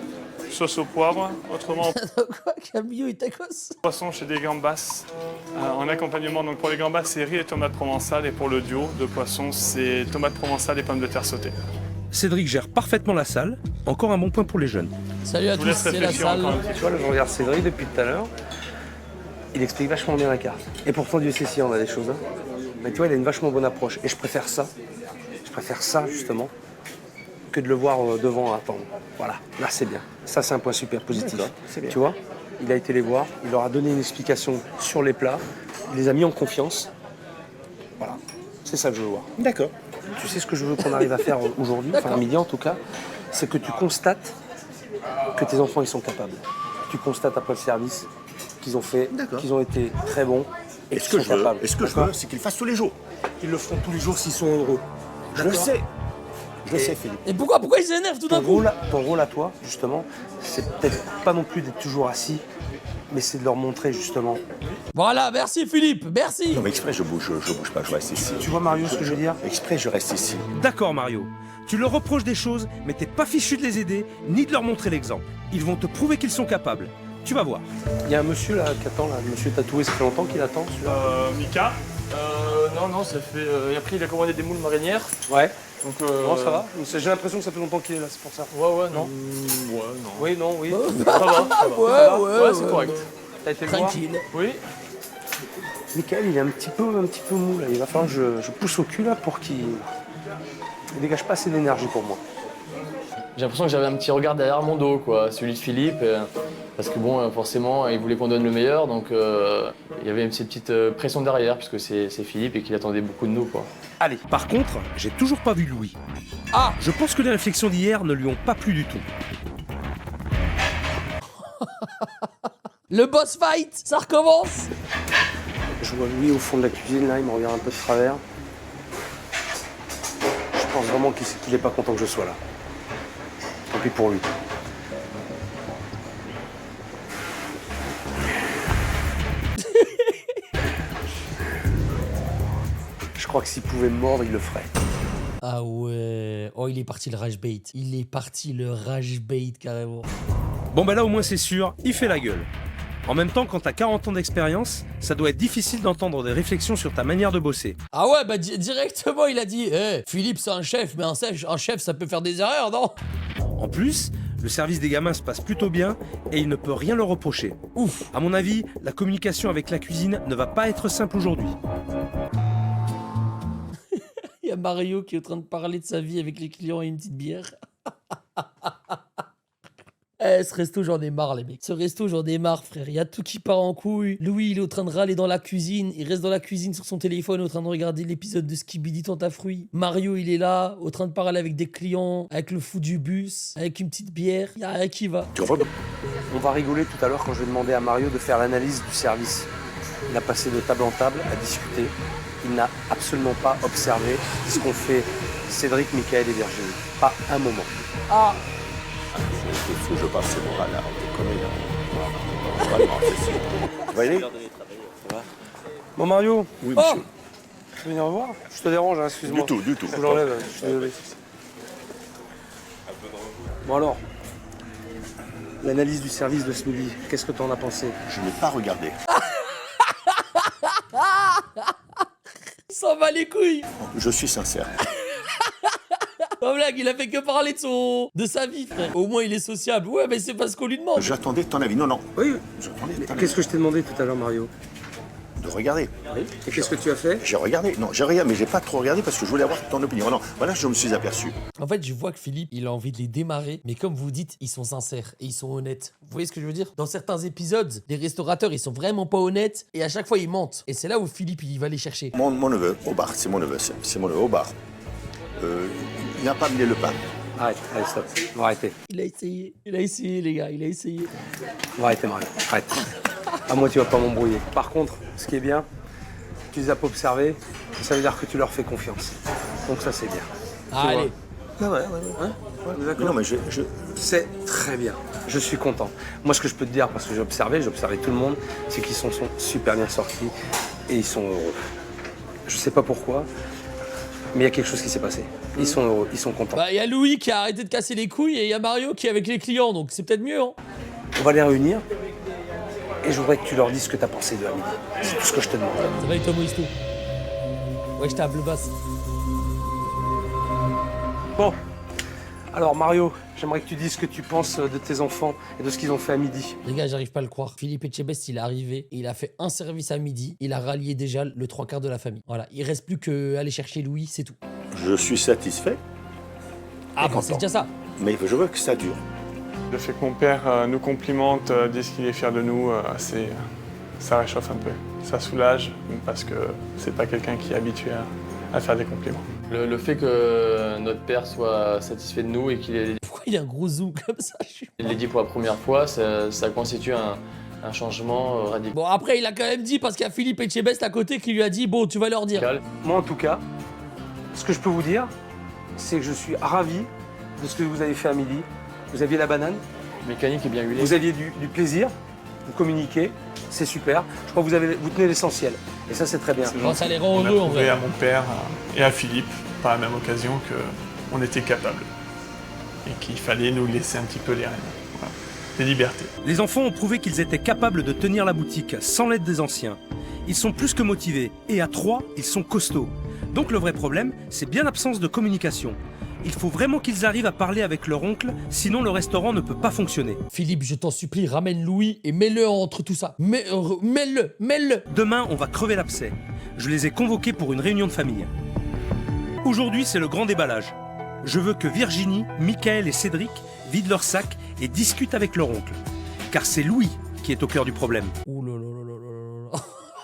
sauce au poivre, autrement Quoi, Camillo et tacos? poisson chez des gambas. En accompagnement, donc pour les gambas, c'est riz et tomates provençales et pour le duo de poisson, c'est tomates provençales et pommes de terre sautées. Cédric gère parfaitement la salle, encore un bon point pour les jeunes. Salut à Je vous tous, laisse c'est la réfléchir salle. encore un petit Tu vois, là, je regarde Cédric depuis tout à l'heure. Il explique vachement bien la carte. Et pourtant, Dieu sait si on a des choses. Hein. Mais tu vois, il a une vachement bonne approche. Et je préfère ça. Je préfère ça, justement, que de le voir devant à attendre. Voilà, là, c'est bien. Ça, c'est un point super positif. Tu vois, il a été les voir, il leur a donné une explication sur les plats, il les a mis en confiance. Voilà, c'est ça que je veux voir. D'accord. Tu sais ce que je veux qu'on arrive à faire aujourd'hui, enfin à midi en tout cas, c'est que tu constates que tes enfants ils sont capables. Tu constates après le service qu'ils ont fait, D'accord. qu'ils ont été très bons et Et ce qu'ils que sont je veux, capables. et ce que je D'accord? veux, c'est qu'ils le fassent tous les jours. Ils le feront tous les jours s'ils sont heureux. Je le D'accord? sais. Je le sais, Philippe. Et pourquoi ils s'énervent tout d'un coup? Ton rôle à toi, justement, c'est peut-être pas non plus d'être toujours assis, Mais c'est de leur montrer justement. Voilà, merci Philippe, merci. Non mais exprès je bouge pas, je reste ici. Tu vois Mario ce que je veux dire? Exprès je reste ici. D'accord Mario, tu leur reproches des choses, mais t'es pas fichu de les aider, ni de leur montrer l'exemple. Ils vont te prouver qu'ils sont capables. Tu vas voir. Il y a un monsieur là qui attend, là, le monsieur tatoué, ça fait longtemps qu'il attend celui-là. Mika. Non, ça fait... après, il a commandé des moules marinières. Ouais. Donc, Non, ça va. J'ai l'impression que ça fait longtemps qu'il est là, c'est pour ça. Ouais, non. Oui, non, oui. Ça va. Ouais, c'est correct. T'as été le voir? Tranquille. Oui. Michael, il est un petit peu mou là. Il va falloir que je pousse au cul là pour qu'il dégage pas assez d'énergie pour moi. J'ai l'impression que j'avais un petit regard derrière mon dos, quoi, celui de Philippe. Parce que bon, forcément, il voulait qu'on donne le meilleur, donc il y avait cette petite pression derrière, puisque c'est Philippe et qu'il attendait beaucoup de nous, quoi. Allez, par contre, j'ai toujours pas vu Louis. Ah, je pense que les réflexions d'hier ne lui ont pas plu du tout. Le boss fight, ça recommence. Je vois Louis au fond de la cuisine là, il me regarde un peu de travers. Je pense vraiment qu'il est pas content que je sois là. Tant pis pour lui. Je crois que s'il pouvait me mordre, il le ferait. Ah ouais. Oh, il est parti le rage bait. Il est parti le rage bait carrément. Bon bah là au moins c'est sûr, il fait la gueule. En même temps, quand t'as 40 ans d'expérience, ça doit être difficile d'entendre des réflexions sur ta manière de bosser. Ah ouais, bah directement il a dit Philippe c'est un chef, mais un chef ça peut faire des erreurs, non? En plus, le service des gamins se passe plutôt bien et il ne peut rien leur reprocher. Ouf. À mon avis, la communication avec la cuisine ne va pas être simple aujourd'hui. Il y a Mario qui est en train de parler de sa vie avec les clients et une petite bière. Ce resto, j'en ai marre, les mecs. Ce resto, j'en ai marre, frère. Il y a tout qui part en couille. Louis, il est en train de râler dans la cuisine. Il reste dans la cuisine sur son téléphone, en train de regarder l'épisode de Skibidi Tentafruit. Mario, il est là, en train de parler avec des clients, avec le fou du bus, avec une petite bière. Il y a rien qui va. On va rigoler tout à l'heure quand je vais demander à Mario de faire l'analyse du service. Il a passé de table en table à discuter. Il n'a absolument pas observé ce qu'ont fait Cédric, Michael et Virginie. Pas un moment. Ah. Il faut que je passe ces bras là, on déconne là. Vraiment, c'est sûr. Tu vas y aller? Ça va? Bon Mario. Oui, monsieur. Tu veux venir me voir? Je te dérange, hein, excuse-moi. Du tout. Faut que j'enlève, je suis désolé. Bon alors, l'analyse du service de ce midi, qu'est-ce que tu en as pensé? Je n'ai pas regardé. Il s'en va les couilles. Je suis sincère. Pas blague, il a fait que parler de sa vie, frère. Au moins, il est sociable. Ouais, mais c'est parce qu'on lui demande. J'attendais ton avis. Non. Oui. J'attendais ton avis. Qu'est-ce que je t'ai demandé tout à l'heure, Mario? De regarder. Oui. Et qu'est-ce que tu as fait? J'ai regardé. Non, j'ai regardé, mais j'ai pas trop regardé parce que je voulais avoir ton opinion. Non, voilà, je me suis aperçu. En fait, je vois que Philippe, il a envie de les démarrer, mais comme vous dites, ils sont sincères et ils sont honnêtes. Vous voyez ce que je veux dire? Dans certains épisodes, les restaurateurs, ils sont vraiment pas honnêtes et à chaque fois, ils mentent. Et c'est là où Philippe, il va les chercher. Mon neveu, au bar, c'est mon neveu au bar. Il n'a pas amené le pain. Arrête, allez, stop. On va arrêter. Il a essayé, les gars, il a essayé. On va arrêter, Mario. Arrête. À moi, tu vas pas m'embrouiller. Par contre, ce qui est bien, tu les as pas observés, ça veut dire que tu leur fais confiance. Donc ça, c'est bien. Allez. Ah ouais. Hein? Non, mais je... C'est très bien. Je suis content. Moi, ce que je peux te dire, parce que j'ai observé tout le monde, c'est qu'ils sont super bien sortis et ils sont heureux. Je sais pas pourquoi, mais il y a quelque chose qui s'est passé. Ils sont heureux, ils sont contents. Bah, il y a Louis qui a arrêté de casser les couilles et il y a Mario qui est avec les clients, donc c'est peut-être mieux, hein. On va les réunir et je voudrais que tu leur dises ce que tu as pensé de la midi. C'est tout ce que je te demande. Ça va avec toi, Moïsto? Ouais, je tape le basse. Bon, alors Mario, j'aimerais que tu dises ce que tu penses de tes enfants et de ce qu'ils ont fait à midi. Les gars, j'arrive pas à le croire. Philippe Etchebest, il est arrivé, il a fait un service à midi, il a rallié déjà le 3/4 de la famille. Voilà, il reste plus qu'à aller chercher Louis, c'est tout. Je suis satisfait. Ah bon, c'est déjà ça. Mais je veux que ça dure. Le fait que mon père nous complimente, dise qu'il est fier de nous, ça réchauffe un peu. Ça soulage, parce que c'est pas quelqu'un qui est habitué à faire des compliments. Le fait que notre père soit satisfait de nous et qu'il ait Pourquoi il a un gros zoom comme ça? l'ait dit pour la première fois, ça constitue un changement radical. Bon, après, il a quand même dit, parce qu'il y a Philippe Etchebest à côté qui lui a dit, bon, tu vas leur dire. Moi, en tout cas, ce que je peux vous dire, c'est que je suis ravi de ce que vous avez fait à midi. Vous aviez la banane, Mécanique est bien huilée. vous aviez du plaisir, vous communiquez, c'est super. Je crois que vous tenez l'essentiel. Et ça, c'est très bien. Bon, ça les rend On a heureux en prouvé vrai. à mon père et à Philippe, par la même occasion, qu'on était capable. Et qu'il fallait nous laisser un petit peu les rênes. Voilà. Des libertés. Les enfants ont prouvé qu'ils étaient capables de tenir la boutique sans l'aide des anciens. Ils sont plus que motivés, et à 3, ils sont costauds. Donc le vrai problème, c'est bien l'absence de communication. Il faut vraiment qu'ils arrivent à parler avec leur oncle, sinon le restaurant ne peut pas fonctionner. Philippe, je t'en supplie, ramène Louis et mets-le entre tout ça. Mets-le. Demain, on va crever l'abcès. Je les ai convoqués pour une réunion de famille. Aujourd'hui, c'est le grand déballage. Je veux que Virginie, Michael et Cédric vident leur sac et discutent avec leur oncle. Car c'est Louis qui est au cœur du problème. Ouh là là là là là là.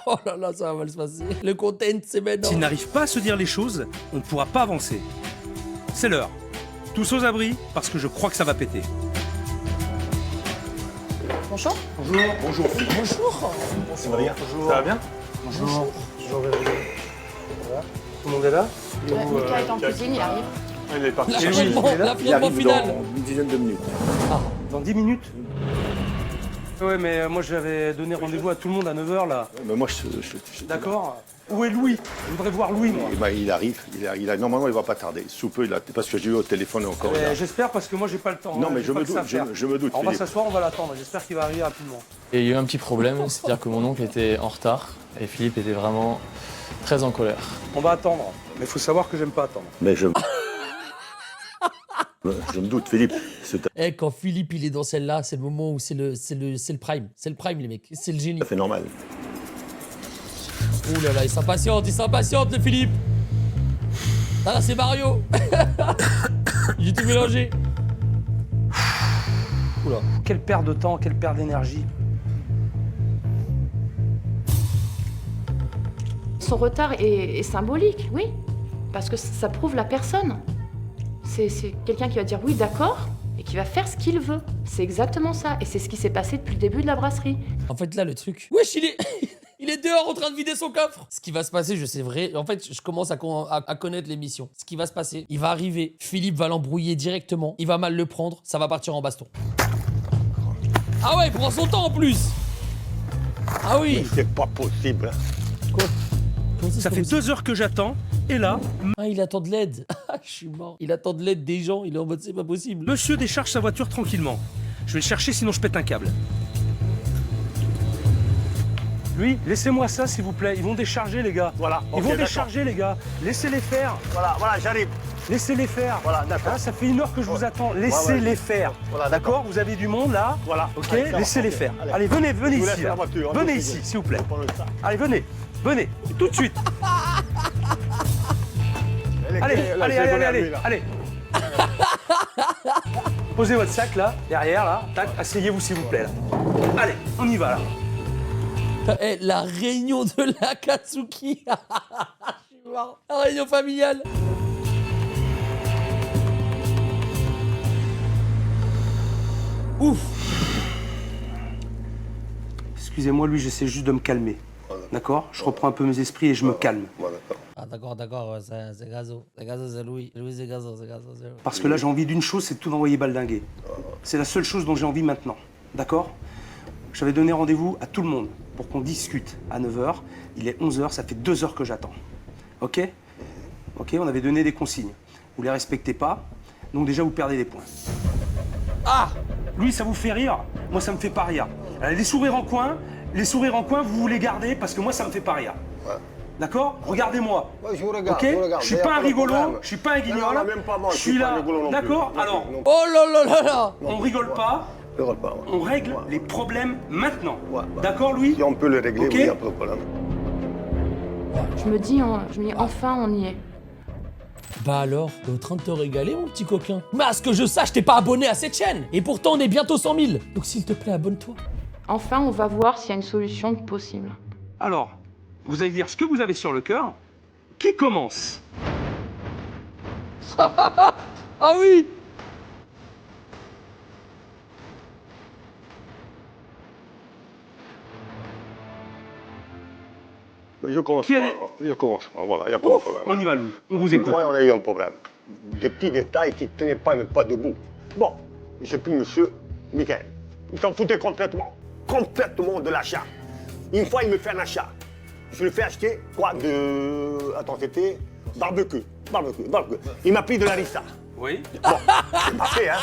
Oh là là, ça va mal se passer. Le content, c'est maintenant. S'ils n'arrivent pas à se dire les choses, on ne pourra pas avancer. C'est l'heure. Tous aux abris, parce que je crois que ça va péter. Bonjour. Bonjour. Bonjour. Ça va bien? Ça va bien? Bonjour. Bonjour, Virginie. Voilà. Tout le monde est là? Mika est en cuisine, il arrive. Il est parti. L'affinement final. dans une dizaine de minutes. Dans 10 minutes? Ouais, mais moi j'avais donné rendez-vous à tout le monde à 9h là. Mais moi, D'accord. Où est Louis? Je voudrais voir Louis, moi. Eh ben, il arrive. Normalement, il va pas tarder. Sous peu, parce que j'ai eu au téléphone encore. là. J'espère parce que moi j'ai pas le temps. Non, hein, mais j'ai je pas me que ça à doute. faire. Je me doute. On va Philippe. s'asseoir, on va l'attendre. J'espère qu'il va arriver rapidement. Et il y a eu un petit problème, c'est-à-dire que mon oncle était en retard et Philippe était vraiment très en colère. On va attendre. Mais il faut savoir que j'aime pas attendre. Mais je me doute, Philippe. C'est tout Eh, quand Philippe il est dans celle-là, c'est le moment où c'est le prime. C'est le prime, les mecs. C'est le génie. à fait normal. Ouh là là, il s'impatiente, le Philippe. Ah là, c'est Mario. J'ai tout mélangé. Oula. Quelle perte de temps, quelle perte d'énergie. Son retard est symbolique, oui, parce que ça prouve la personne. C'est quelqu'un qui va dire oui, d'accord, et qui va faire ce qu'il veut. C'est exactement ça, et c'est ce qui s'est passé depuis le début de la brasserie. En fait, là, le truc. Wesh, il est dehors en train de vider son coffre. Ce qui va se passer, je sais vrai. En fait, je commence à connaître l'émission. Ce qui va se passer, il va arriver. Philippe va l'embrouiller directement. Il va mal le prendre. Ça va partir en baston. Ah ouais, il prend son temps en plus. Ah oui. C'est pas possible. Quoi? Ça fait 2 heures que j'attends, et là, Ah, il attend de l'aide. Je suis mort. Il attend de l'aide des gens. Il est en mode c'est pas possible. monsieur décharge sa voiture tranquillement. Je vais le chercher, sinon je pète un câble. Lui, laissez-moi ça s'il vous plaît. Ils vont décharger les gars. Voilà. Ils vont décharger les gars. Laissez-les faire. Voilà, j'arrive. Laissez-les faire. Voilà, d'accord. Hein, ça fait 1 heure que je vous attends. Laissez-les faire. Voilà, d'accord. Vous avez du monde là. Voilà. Ok. Allez, ça va, Laissez-les ok. faire. Allez. Allez, venez Je vous laisse ici. la là. voiture, Venez hein, ici, je s'il vous plaît. prends le sac. Allez, venez. Tout de suite. Allez. Posez votre sac là, derrière là. Tac, asseyez-vous s'il vous plaît là. Allez, on y va là. Eh, la réunion de l'Akatsuki. Je suis mort. La réunion familiale. Ouf. Excusez-moi, lui, j'essaie juste de me calmer. D'accord? Je reprends un peu mes esprits et je me calme. Ah d'accord, c'est Gazo. C'est Gazo, c'est Louis. Louis, c'est Gazo. Parce que là, j'ai envie d'une chose, c'est de tout envoyer baldinguer. C'est la seule chose dont j'ai envie maintenant. D'accord? J'avais donné rendez-vous à tout le monde pour qu'on discute à 9h. Il est 11h, ça fait 2 heures que j'attends. Ok? Ok, on avait donné des consignes. Vous les respectez pas, donc déjà vous perdez des points. Ah! Lui, ça vous fait rire? Moi, ça me fait pas rire. Les sourires en coin, vous les gardez parce que moi, ça me fait pas rire. D'accord? Regardez-moi. Ouais, je vous regarde, Ok? je vous regarde. Je suis Y a pas un pas de rigolo, problème. je suis pas un guignol. Non, non, même pas moi, je je suis suis pas là. rigolo non plus. D'accord? Non, Alors, non. Oh là là là là. on rigole pas, Je rigole pas. on règle les problèmes maintenant. Ouais. D'accord, Louis? Si on peut le régler, Ok. oui, il n'y a pas de problème. Je me dis enfin on y est. Bah alors, t'es en train de te régaler, mon petit coquin. Mais à ce que je sache, t'es pas abonné à cette chaîne. Et pourtant, on est bientôt 100 000. Donc s'il te plaît, abonne-toi. Enfin, on va voir s'il y a une solution possible. Alors, vous allez dire ce que vous avez sur le cœur. Qui commence? Ah oui. Je commence. Qui est- Je commence. Voilà, il n'y a pas de problème. On y va, Louis. On vous Une écoute. fois, on a eu un problème. Des petits détails qui ne tenaient pas, même pas debout. Bon, je sais plus monsieur Michael. Il s'en foutait complètement. complètement de l'achat. Une fois, il me fait un achat. Je lui fais acheter quoi de... Attends, c'était barbecue. Il m'a pris de l'harissa. Oui. Bon, c'est pas fait, hein.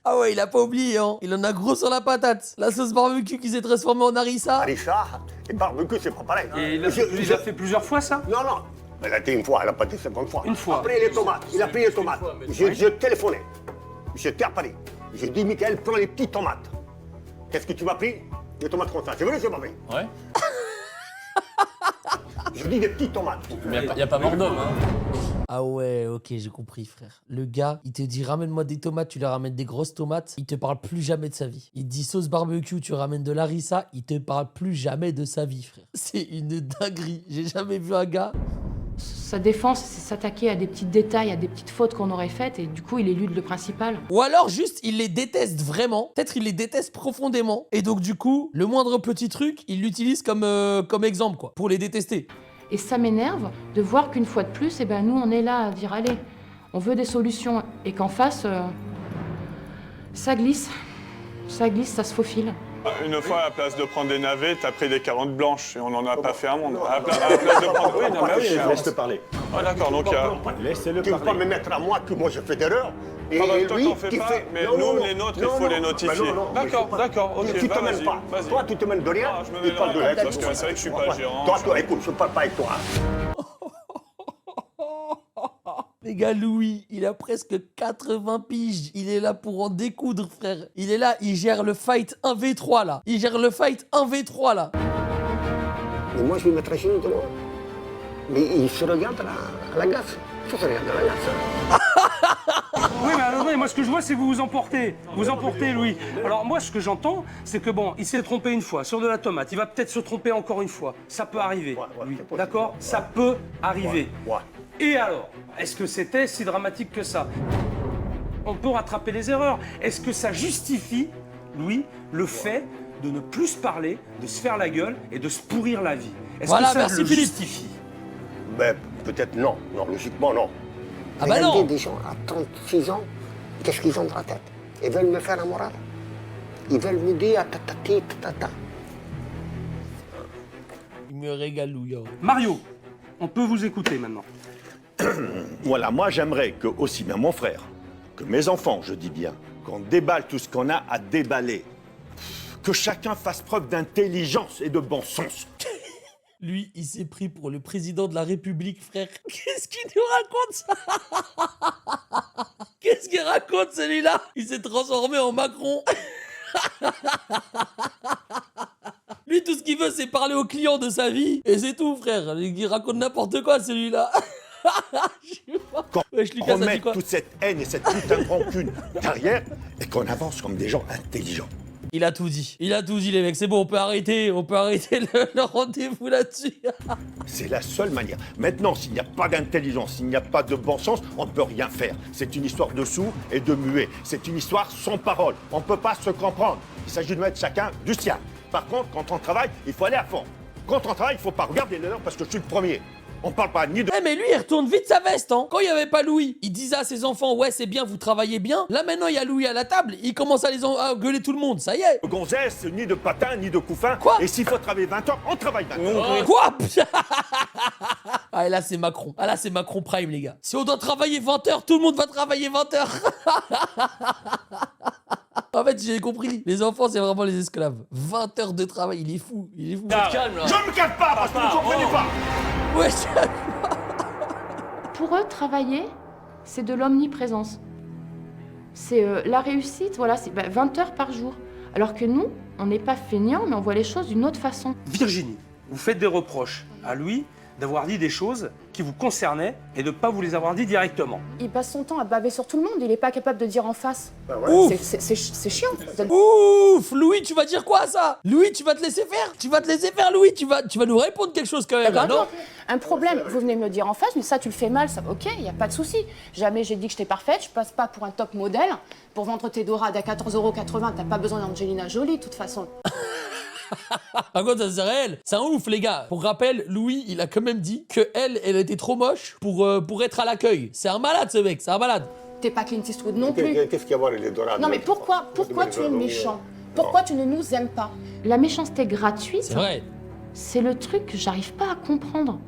Ah ouais, il a pas oublié, hein. Il en a gros sur la patate. La sauce barbecue qui s'est transformée en harissa. Harissa et barbecue, c'est pas pareil. Et il a fait plusieurs fois, ça? Non, non. Elle a été une fois, elle a pas été 50 fois. Une fois. Après les tomates, il a pris les tomates. Je téléphonais. J'étais à Paris. J'ai dit, Michael, prends les petites tomates. Qu'est-ce que tu m'as pris? Des tomates comme ça. C'est vrai ou c'est pas vrai? Ouais. Je dis des petites tomates. Mais y a pas mort d'homme, hein. Ah ouais, ok, j'ai compris, frère. Le gars, il te dit ramène-moi des tomates, tu lui ramènes des grosses tomates, il te parle plus jamais de sa vie. Il te dit sauce barbecue, tu ramènes de l'harissa, il te parle plus jamais de sa vie, frère. C'est une dinguerie. J'ai jamais vu un gars. Sa défense, c'est s'attaquer à des petits détails, à des petites fautes qu'on aurait faites, et du coup, il élude le principal. Ou alors juste, il les déteste vraiment. Peut-être il les déteste profondément. Et donc du coup, le moindre petit truc, il l'utilise comme exemple, quoi, pour les détester. Et ça m'énerve de voir qu'une fois de plus, eh ben, nous, on est là à dire, allez, on veut des solutions, et qu'en face, ça glisse, ça se faufile. Une fois, à la place de prendre des navets, t'as pris des carottes blanches et on n'en a pas fait un monde. À la place de prendre... Oui, non, mais oui. Laisse-le parler. Ah d'accord, donc... Laissez-le Tu ne peux pas parler. me mettre à moi que moi je fais d'erreur. Et Ah bah, toi, lui, t'en fais qui pas, fait... mais Non, nous, non, les nôtres, non, il faut non, les bah notifier. non, D'accord, je sais pas. d'accord, ok, Tu bah, te mêles vas-y, pas. vas-y. Toi, tu te mêles de rien. Ah, je me Tu mêle parles de rien, la parce que c'est vrai que je suis pas gérant. Toi, écoute, je parle pas avec toi. Les gars, Louis, il a presque 80 piges. Il est là pour en découdre, frère. Il est là, il gère le fight 1v3, là. Il gère le fight 1v3, là. Mais moi, je vais mettre à genoux devant. Mais il se regarde à la glace. Il se regarde à la glace. Oui, mais attendez, moi ce que je vois, c'est que vous vous emportez. Vous emportez, Louis. Alors moi, ce que j'entends, c'est que bon, il s'est trompé une fois sur de la tomate. Il va peut-être se tromper encore une fois. Ça peut arriver, Louis. c'est possible. D'accord? Ça peut arriver. Ouais. Et alors, est-ce que c'était si dramatique que ça? On peut rattraper les erreurs. Est-ce que ça justifie, Louis, le fait de ne plus se parler, de se faire la gueule et de se pourrir la vie? Est-ce Voilà, que ça merci, le Philippe. justifie? Ben, peut-être non. Non, logiquement, non. Ah bah Regardez non. des gens à 36 ans, qu'est-ce qu'ils ont dans la tête? Ils veulent me faire la morale. Ils veulent me dire tatati, tatata. Il me régale, Louis. hein. Mario, on peut vous écouter maintenant. Voilà, moi j'aimerais que aussi bien mon frère, que mes enfants, je dis bien, qu'on déballe tout ce qu'on a à déballer. Que chacun fasse preuve d'intelligence et de bon sens. Lui, il s'est pris pour le président de la République, frère. Qu'est-ce qu'il nous raconte, ça? Qu'est-ce qu'il raconte, celui-là? Il s'est transformé en Macron. Lui, tout ce qu'il veut, c'est parler aux clients de sa vie. Et c'est tout, frère. Il raconte n'importe quoi, celui-là. Je sais pas. Wesh, Lucas, ça dit Remettre quoi? toute cette haine et cette putain de rancune derrière et qu'on avance comme des gens intelligents. Il a tout dit. Il a tout dit, les mecs. C'est bon, on peut arrêter le rendez-vous là-dessus. C'est la seule manière. Maintenant, s'il n'y a pas d'intelligence, s'il n'y a pas de bon sens, on ne peut rien faire. C'est une histoire de sourds et de muets. C'est une histoire sans parole. On ne peut pas se comprendre. Il s'agit de mettre chacun du sien. Par contre, quand on travaille, il faut aller à fond. Quand on travaille, il ne faut pas regarder l'heure parce que je suis le premier. On parle pas ni de... Eh mais lui, il retourne vite sa veste, hein. Quand il n'y avait pas Louis, il disait à ses enfants, ouais, c'est bien, vous travaillez bien. Là, maintenant, il y a Louis à la table, il commence à à gueuler tout le monde, ça y est. gonzesse, ni de patin, ni de couffin. Quoi? Et s'il faut travailler 20 heures, on travaille 20 heures. Quoi? Ah, et là, c'est Macron. Ah, là, c'est Macron Prime, les gars. Si on doit travailler 20 heures, tout le monde va travailler 20 heures. En fait, j'ai compris. Les enfants, c'est vraiment les esclaves. 20 heures de travail, il est fou. Il est fou. Calme, là. Je ne me calme pas parce que vous ne comprenez pas. Ouais, Pour eux, travailler, c'est de l'omniprésence. C'est la réussite, voilà, c'est 20 heures par jour. Alors que nous, on n'est pas feignants, mais on voit les choses d'une autre façon. Virginie, vous faites des reproches à Louis d'avoir dit des choses qui vous concernaient et de ne pas vous les avoir dit directement. Il passe son temps à baver sur tout le monde, il n'est pas capable de dire en face. Ouf. C'est chiant. Ouf, Louis, tu vas dire quoi à ça? Louis, tu vas te laisser faire? Tu vas te laisser faire, Louis? Tu vas nous répondre quelque chose quand même, là, non? Un problème, vous venez me le dire en face, mais ça tu le fais mal, ça, ok, il n'y a pas de souci. Jamais j'ai dit que j'étais parfaite, je passe pas pour un top modèle. Pour vendre tes dorades à 14,80 €, t'as pas besoin d'Angelina Jolie de toute façon. Par contre, ça c'est réel. C'est un ouf, les gars. Pour rappel, Louis, il a quand même dit que elle était trop moche pour être à l'accueil. C'est un malade, ce mec, c'est un malade. T'es pas Clint Eastwood non plus. Qu'est-ce qu'il y a à voir les dorades? Non mais pourquoi tu es méchant? Pourquoi tu ne nous aimes pas? La méchanceté gratuite, C'est vrai. c'est le truc que j'arrive pas à comprendre.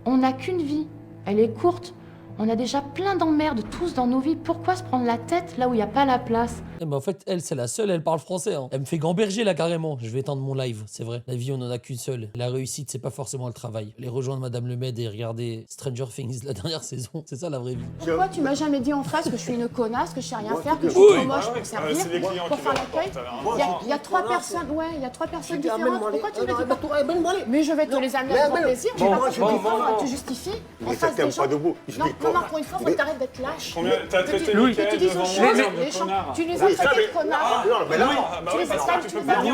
On n'a qu'une vie, elle est courte. On a déjà plein d'emmerdes tous dans nos vies. Pourquoi se prendre la tête là où il n'y a pas la place? Eh ben, en fait, elle, c'est la seule, elle parle français. Hein. Elle me fait gamberger là carrément. Je vais étendre mon live, c'est vrai. La vie, on en a qu'une seule. La réussite, c'est pas forcément le travail. Aller rejoindre Madame Le Med et regarder Stranger Things, la dernière saison, c'est ça la vraie vie. Pourquoi tu m'as jamais dit en face que je suis une connasse, que je sais rien faire, que je suis trop moche pour servir, c'est les clients pour qui faire le l'accueil? rapportent, Il y a trois personnes, il y a trois personnes différentes. Pourquoi tu me dis pas? Mais je vais te les amener avec grand plaisir. Je vais pas te justifier en face des gens. Non, pour une fois, faut t'arrêter d'être lâche. T'as traité Que tu dises aux choses, les gens, tu les as traités de connards. Tu les as traités de connards.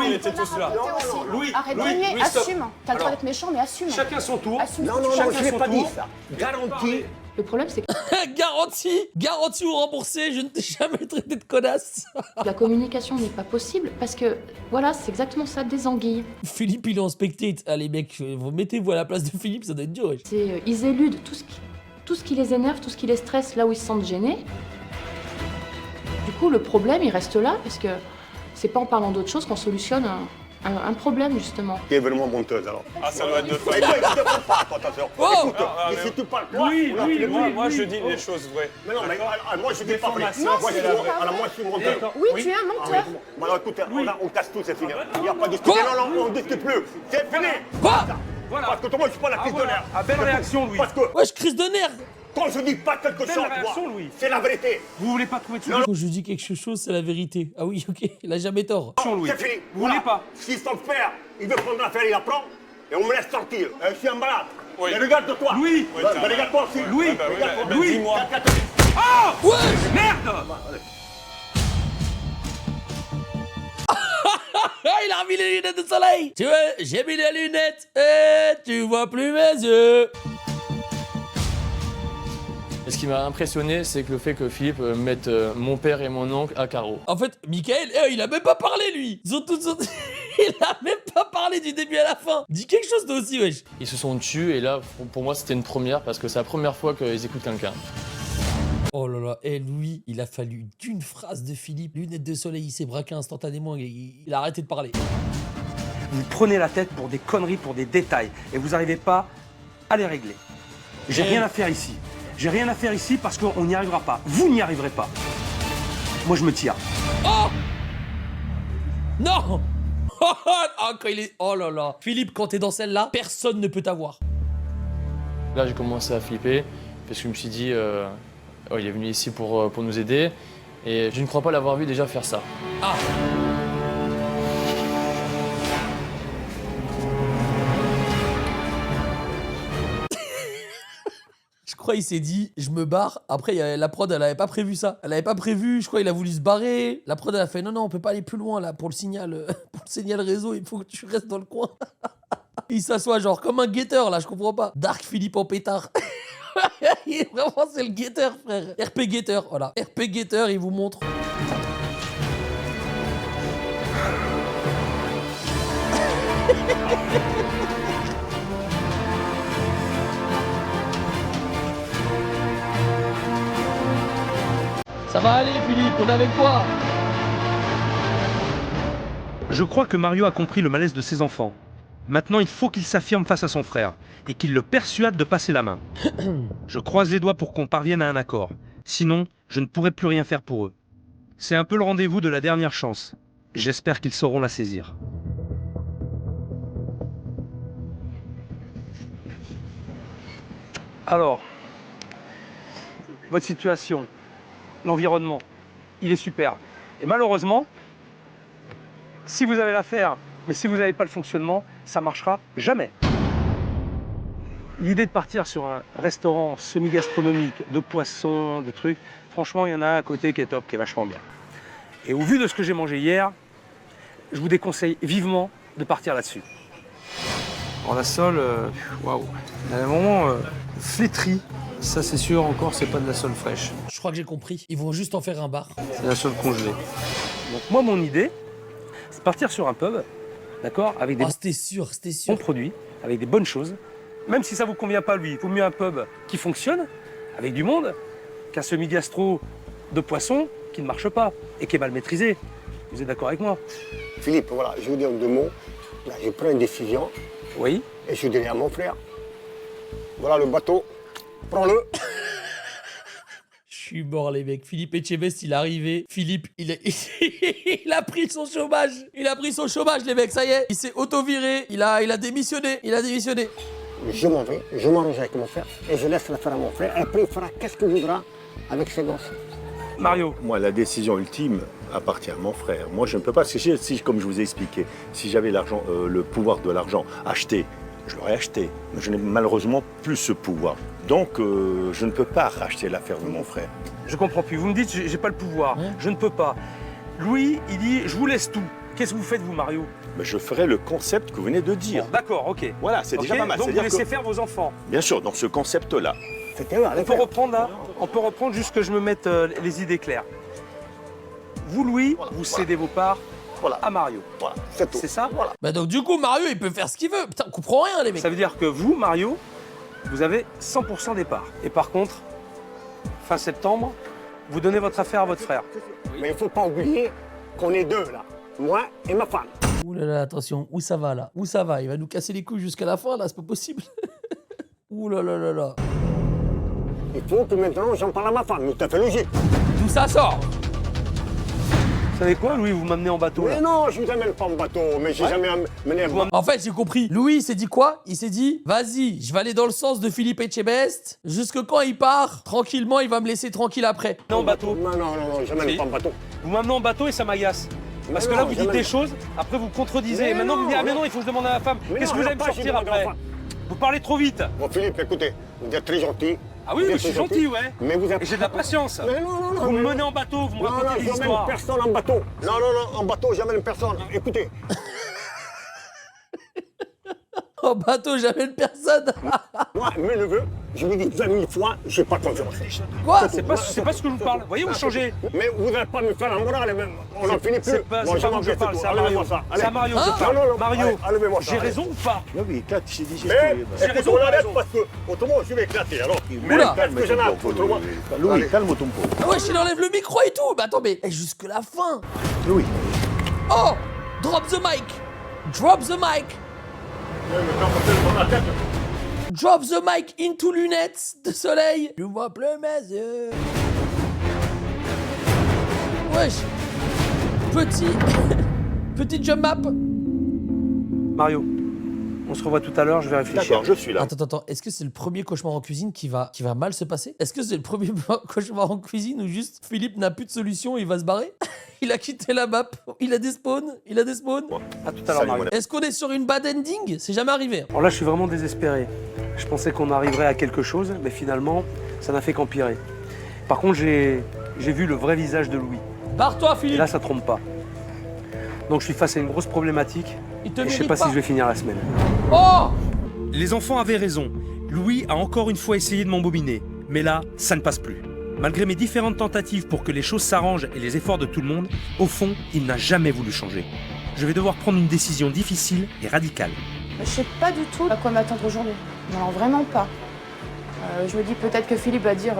Louis, Arrête de nier, assume. T'as le droit d'être méchant, mais assume. Chacun son tour. Non, je l'ai pas dit ça. Garantie. Le problème, c'est que Garantie ou remboursé, je ne t'ai jamais traité de connasse. la communication n'est pas possible parce que, voilà, c'est exactement ça, des anguilles. Philippe, il est en spectate. Allez, mec, vous mettez-vous à la place de Philippe, ça doit être dur. Wesh. Ils éludent tout ce qui les énerve, tout ce qui les stresse, là où ils se sentent gênés. Du coup, le problème, il reste là parce que c'est pas en parlant d'autre chose qu'on solutionne un problème, justement. Qui est vraiment menteuse alors. Ah, ça doit être de toi. Et toi, écoute pas, attention. Écoute, et si tu parles toi, Moi, je dis les choses vraies. Mais non, mais moi je dis pas vrai. Non, Moi je suis menteur. Oui, tu es un menteur. Alors écoute, on casse tout, c'est fini. Il n'y a pas de discussion. Non, on ne discute plus. C'est fini. Quoi? Voilà. Parce que toi, moi je suis pas la crise de nerfs. Ah, belle réaction, Louis. Parce que Wesh, crise de nerfs. quand je dis pas quelque chose, réaction, toi, Louis. c'est la vérité. Vous voulez pas trouver de solution, Quand je dis quelque chose, c'est la vérité. Ah oui, ok, il a jamais tort. Louis? C'est fini. Vous voulez pas? Si son père, il veut prendre l'affaire, il la prend. Et on me laisse tranquille. Je suis un malade. Oui. Mais regarde-toi. Louis. Oui, Mais regarde-toi aussi. Louis. Regarde-toi. Louis. Dis-moi. Oh ouais. Merde. Ah, il a remis les lunettes de soleil. Tu vois, j'ai mis les lunettes et tu vois plus mes yeux. Et ce qui m'a impressionné, c'est que le fait que Philippe mette mon père et mon oncle à carreau. En fait, Michael, il a même pas parlé, lui. Ils ont tous... il a même pas parlé du début à la fin. Dis quelque chose, toi aussi, wesh. Ils se sont tus et là, pour moi, c'était une première parce que c'est la première fois qu'ils écoutent quelqu'un. Oh là là, et lui, il a fallu d'une phrase de Philippe, lunettes de soleil, il s'est braqué instantanément, il a arrêté de parler. Vous prenez la tête pour des conneries, pour des détails, et vous n'arrivez pas à les régler. J'ai rien à faire ici. J'ai rien à faire ici parce qu'on n'y arrivera pas. Vous n'y arriverez pas. Moi, je me tire. Oh non. Oh, quand il est... Oh là là. Philippe, quand t'es dans celle-là, personne ne peut t'avoir. Là, j'ai commencé à flipper parce que je me suis dit, il est venu ici pour nous aider et je ne crois pas l'avoir vu déjà faire ça. Ah. Je crois qu'il s'est dit, je me barre. Après, la prod, elle avait pas prévu ça. Elle avait pas prévu, je crois qu'il a voulu se barrer. La prod, elle a fait, non, on peut pas aller plus loin, là, pour le signal réseau, il faut que tu restes dans le coin. Il s'assoit genre comme un guetteur, là, je comprends pas. Dark Philippe en pétard. Vraiment, c'est le guetteur, frère. RP guetteur, voilà. RP guetteur, il vous montre. Ça va aller, Philippe, on est avec toi. Je crois que Mario a compris le malaise de ses enfants. Maintenant, il faut qu'il s'affirme face à son frère et qu'il le persuade de passer la main. Je croise les doigts pour qu'on parvienne à un accord. Sinon, je ne pourrai plus rien faire pour eux. C'est un peu le rendez-vous de la dernière chance. J'espère qu'ils sauront la saisir. Alors, votre situation, l'environnement, il est super. Et malheureusement, si vous avez l'affaire, mais si vous n'avez pas le fonctionnement, ça marchera jamais. L'idée de partir sur un restaurant semi-gastronomique, de poissons, de trucs, franchement, il y en a un à côté qui est top, qui est vachement bien. Et au vu de ce que j'ai mangé hier, je vous déconseille vivement de partir là-dessus. Alors la sole, waouh, il y a un moment flétrie. Ça, c'est sûr, encore, c'est pas de la sole fraîche. Je crois que j'ai compris. Ils vont juste en faire un bar. C'est de la sole congelée. Donc moi, mon idée, c'est de partir sur un pub, d'accord, avec des c'était sûr. bons produits, avec des bonnes choses. Même si ça vous convient pas, lui, il vaut mieux un pub qui fonctionne, avec du monde, qu'un semi-gastro de poisson qui ne marche pas et qui est mal maîtrisé. Vous êtes d'accord avec moi? Philippe, voilà, je vous dis en 2 mots. Là, je prends une décision Oui. et je dirai à mon frère, voilà le bateau, prends-le. Je suis mort, les mecs. Philippe Etchebest, il est arrivé. Philippe, il a pris son chômage. Il a pris son chômage, les mecs, ça y est. Il s'est auto-viré. Il a démissionné. Il a démissionné. Je m'en vais, je m'arrange avec mon frère et je laisse l'affaire à mon frère. Et après, il fera qu'est-ce qu'il voudra avec ses gosses. Mario. Moi, la décision ultime appartient à mon frère. Moi, je ne peux pas, si, comme je vous ai expliqué, si j'avais l'argent, le pouvoir de l'argent acheté, je l'aurais acheté. Mais je n'ai malheureusement plus ce pouvoir. Donc, je ne peux pas racheter l'affaire de mon frère. Je comprends plus. Vous me dites, j'ai pas le pouvoir. Je ne peux pas. Louis, il dit, je vous laisse tout. Qu'est-ce que vous faites, vous, Mario? Mais je ferai le concept que vous venez de dire. Bon, d'accord, ok. Voilà, c'est déjà pas mal. Donc, vous laissez faire vos enfants. Bien sûr, dans ce concept-là. On peut reprendre là. On peut reprendre juste que je me mette les idées claires. Vous, Louis, vous cédez vos parts à Mario. Voilà, c'est tout. C'est ça? Voilà. Bah donc du coup, Mario, il peut faire ce qu'il veut. Putain, on comprend rien, les mecs. Ça veut dire que vous, Mario, vous avez 100% des parts. Et par contre, fin septembre, vous donnez votre affaire à votre frère. Mais il ne faut pas oublier qu'on est 2 là, moi et ma femme. Ouh là là, attention, où ça va là? Où ça va? Il va nous casser les couilles jusqu'à la fin là, c'est pas possible. Ouh là là là là. Il faut que maintenant j'en parle à ma femme, tout à fait logique. D'où ça sort? Vous savez quoi, Louis, vous m'amenez en bateau là? Mais non, je vous amène pas en bateau, mais j'ai jamais amené un bateau. En fait, j'ai compris. Louis, il s'est dit quoi? Il s'est dit, vas-y, je vais aller dans le sens de Philippe Etchebest. Jusque quand il part, tranquillement, il va me laisser tranquille après. Non, en bateau. Non, j'amène pas en bateau. Vous m'amenez en bateau et ça m'agace. Parce que là, vous dites des choses, après vous contredisez. Et maintenant, vous dites, ah mais non, il faut que je demande à ma femme. Qu'est-ce que vous allez me sortir après? Vous parlez trop vite. Bon, Philippe, écoutez, vous êtes très gentil. Ah oui, mais je suis gentil, ouais. Mais vous êtes... Et j'ai de la patience. Mais non. Vous me menez en bateau, vous me racontez des j'emmène histoires. personne en bateau. Non, en bateau, j'amène personne. Écoutez. En bateau, j'amène personne. Moi, mes neveux, je vous dis 20 000 fois, j'ai pas confiance. Quoi? C'est pas ce que je vous parle. Vous voyez, vous changez. Mais vous n'allez pas me faire la morale, on n'en finit plus. C'est pas vous que je parle, c'est à Mario. C'est à Mario, je parle. Mario, j'ai raison ou pas? Non, mais éclate, j'ai dit, Mais j'ai raison, on arrête raison. parce que autrement je vais éclater alors. Oula. Parce que j'en ai autrement. Louis, calme ton pot. Ah ouais, il enlève le micro et tout. Bah attends, mais jusque la fin. Louis. Oh, drop the mic. Drop the mic. Drop the mic into lunettes de soleil. Je vois plus mes yeux. Wesh. Petit jump map. Mario, on se revoit tout à l'heure, je vais réfléchir. D'accord, je suis là. Attends, est-ce que c'est le premier cauchemar en cuisine qui va mal se passer? Est-ce que c'est le premier cauchemar en cuisine où juste Philippe n'a plus de solution et il va se barrer? Il a quitté la map, il a des spawns. À tout à l'heure, Mario. Est-ce qu'on est sur une bad ending? C'est jamais arrivé. Alors là, je suis vraiment désespéré. Je pensais qu'on arriverait à quelque chose, mais finalement, ça n'a fait qu'empirer. Par contre, j'ai vu le vrai visage de Louis. Barre-toi, Et Philippe. là, ça trompe pas. Donc je suis face à une grosse problématique. Il te Et je sais mérite pas si je vais finir la semaine. Oh! Les enfants avaient raison. Louis a encore une fois essayé de m'embobiner. Mais là, ça ne passe plus. Malgré mes différentes tentatives pour que les choses s'arrangent et les efforts de tout le monde, au fond, il n'a jamais voulu changer. Je vais devoir prendre une décision difficile et radicale. Je sais pas du tout à quoi m'attendre aujourd'hui. Non, vraiment pas. Je me dis peut-être que Philippe va dire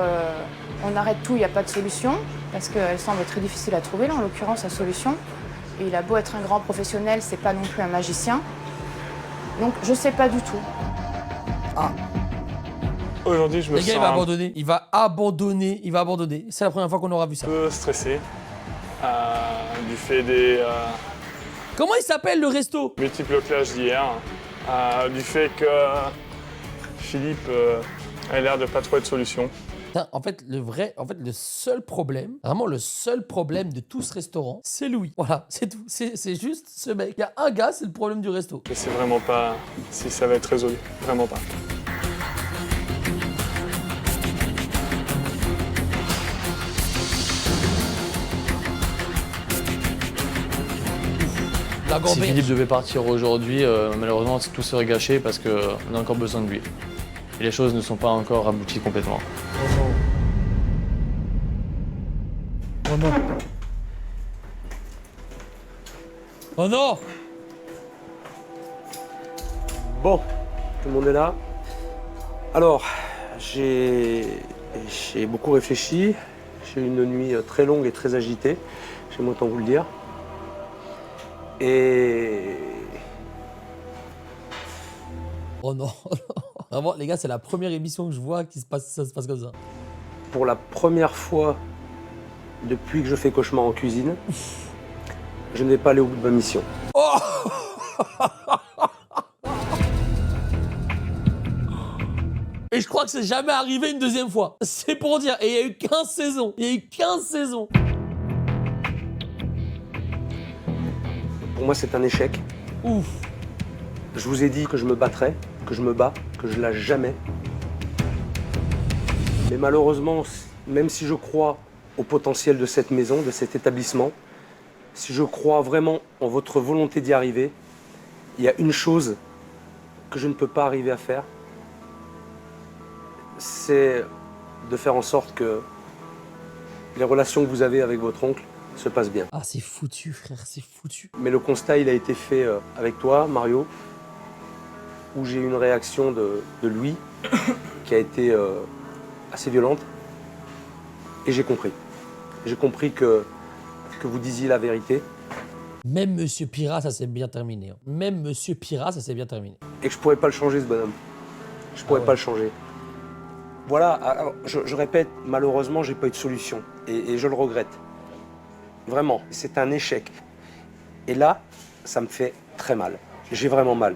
on arrête tout, il n'y a pas de solution, parce qu'elle semble très difficile à trouver, là, en l'occurrence, la solution. Et il a beau être un grand professionnel, c'est pas non plus un magicien. Donc je sais pas du tout. Ah. Aujourd'hui, je me Les gars, sens il va abandonner. C'est la première fois qu'on aura vu ça. un peu stressé du fait des Comment il s'appelle le resto? multiples clashs d'hier, du fait que Philippe a l'air de pas trouver de solution. Putain, en fait, le seul problème, vraiment le seul problème de tout ce restaurant, c'est Louis. Voilà, c'est tout. C'est juste ce mec. Il y a un gars, c'est le problème du resto. Je sais vraiment pas si ça va être résolu, vraiment pas. La Si gamberge. Philippe devait partir aujourd'hui, malheureusement tout serait gâché parce qu'on a encore besoin de lui. Et les choses ne sont pas encore abouties complètement. Oh non. Oh non. Bon, tout le monde est là. Alors, j'ai beaucoup réfléchi J'ai eu une nuit très longue et très agitée, j'aime autant vous le dire. Et... Oh non, vraiment, les gars, c'est la première émission que je vois qui ça se passe comme ça. Pour la première fois depuis que je fais cauchemar en cuisine, je n'ai pas allé au bout de ma mission. Oh Et je crois que c'est jamais arrivé une deuxième fois. C'est pour dire. Et il y a eu 15 saisons. Il y a eu 15 saisons. Pour moi, c'est un échec. Ouf. Je vous ai dit que je me battrais, que je me bats, que je lâche jamais. Mais malheureusement, même si je crois au potentiel de cette maison, de cet établissement, si je crois vraiment en votre volonté d'y arriver, il y a une chose que je ne peux pas arriver à faire, c'est de faire en sorte que les relations que vous avez avec votre oncle se passent bien. Ah, c'est foutu, frère, c'est foutu. Mais le constat, il a été fait avec toi, Mario, où j'ai eu une réaction de Louis qui a été assez violente. Et j'ai compris. J'ai compris que vous disiez la vérité. Même Monsieur Pira, ça s'est bien terminé. Même Monsieur Pira, ça s'est bien terminé. Et que je pourrais pas le changer, ce bonhomme. Je pourrais pas le changer. Voilà, alors, je répète, malheureusement, j'ai pas eu de solution. Et je le regrette. Vraiment, c'est un échec. Et là, ça me fait très mal. J'ai vraiment mal.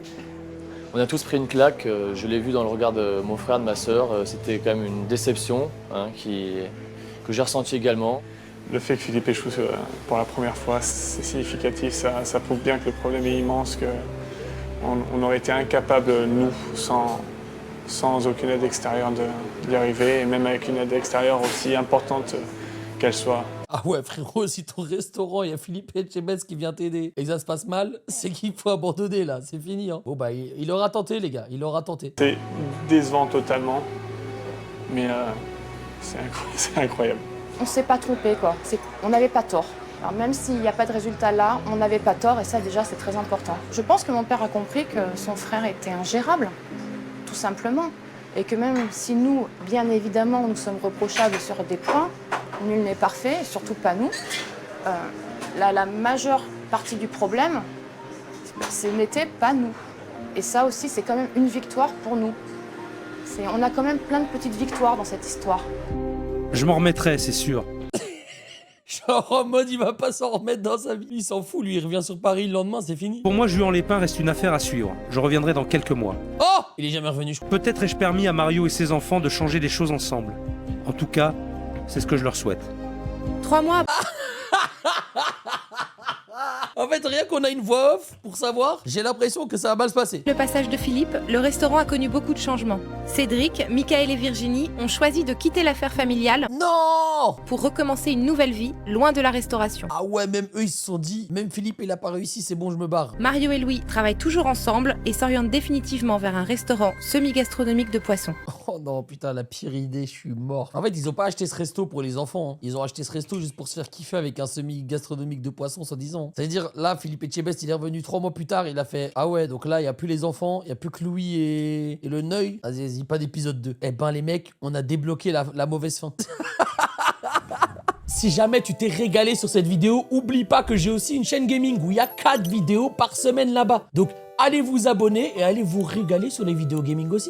On a tous pris une claque, je l'ai vu dans le regard de mon frère, de ma sœur. C'était quand même une déception que j'ai ressentie également. Le fait que Philippe échoue pour la première fois, c'est significatif. Ça prouve bien que le problème est immense, qu'on aurait été incapable, nous, sans aucune aide extérieure d'y arriver, et même avec une aide extérieure aussi importante qu'elle soit. Ah ouais, frérot, si ton restaurant, il y a Philippe Etchebest qui vient t'aider et que ça se passe mal, c'est qu'il faut abandonner, là. C'est fini, hein. Bon, bah, il aura tenté, les gars. Il aura tenté. C'est décevant totalement, mais c'est incroyable. On ne s'est pas trompé, quoi. On n'avait pas tort. Alors même s'il n'y a pas de résultat là, on n'avait pas tort, et ça, déjà, c'est très important. Je pense que mon père a compris que son frère était ingérable, tout simplement. Et que même si nous, bien évidemment, nous sommes reprochables sur des points, nul n'est parfait, et surtout pas nous, la majeure partie du problème, ce n'était pas nous. Et ça aussi, c'est quand même une victoire pour nous. On a quand même plein de petites victoires dans cette histoire. Je m'en remettrai, c'est sûr. Genre en mode, il va pas s'en remettre dans sa vie. Il s'en fout, lui, il revient sur Paris le lendemain, c'est fini. Pour moi, Juan Lépin reste une affaire à suivre. Je reviendrai dans quelques mois. Oh! Il est jamais revenu. Peut-être ai-je permis à Mario et ses enfants de changer les choses ensemble. En tout cas, c'est ce que je leur souhaite. 3 mois. En fait, rien qu'on a une voix off pour savoir, j'ai l'impression que ça va mal se passer. Le passage de Philippe, le restaurant a connu beaucoup de changements. Cédric, Michael et Virginie ont choisi de quitter l'affaire familiale. Non! Pour recommencer une nouvelle vie, loin de la restauration. Ah ouais, même eux, ils se sont dit, même Philippe, il a pas réussi, c'est bon, je me barre. Mario et Louis travaillent toujours ensemble et s'orientent définitivement vers un restaurant semi-gastronomique de poissons. Oh non, putain, la pire idée, je suis mort. En fait, ils ont pas acheté ce resto pour les enfants. Hein. Ils ont acheté ce resto juste pour se faire kiffer avec un semi-gastronomique de poissons, soi-disant. C'est-à-dire, là, Philippe Etchebest, il est revenu 3 mois plus tard, il a fait ah ouais, donc là, il n'y a plus les enfants, il n'y a plus que Louis et le Neuil. Vas-y, pas d'épisode 2. Eh ben, les mecs, on a débloqué la mauvaise fin. Si jamais tu t'es régalé sur cette vidéo, oublie pas que j'ai aussi une chaîne gaming où il y a 4 vidéos par semaine là-bas. Donc, allez vous abonner et allez vous régaler sur les vidéos gaming aussi.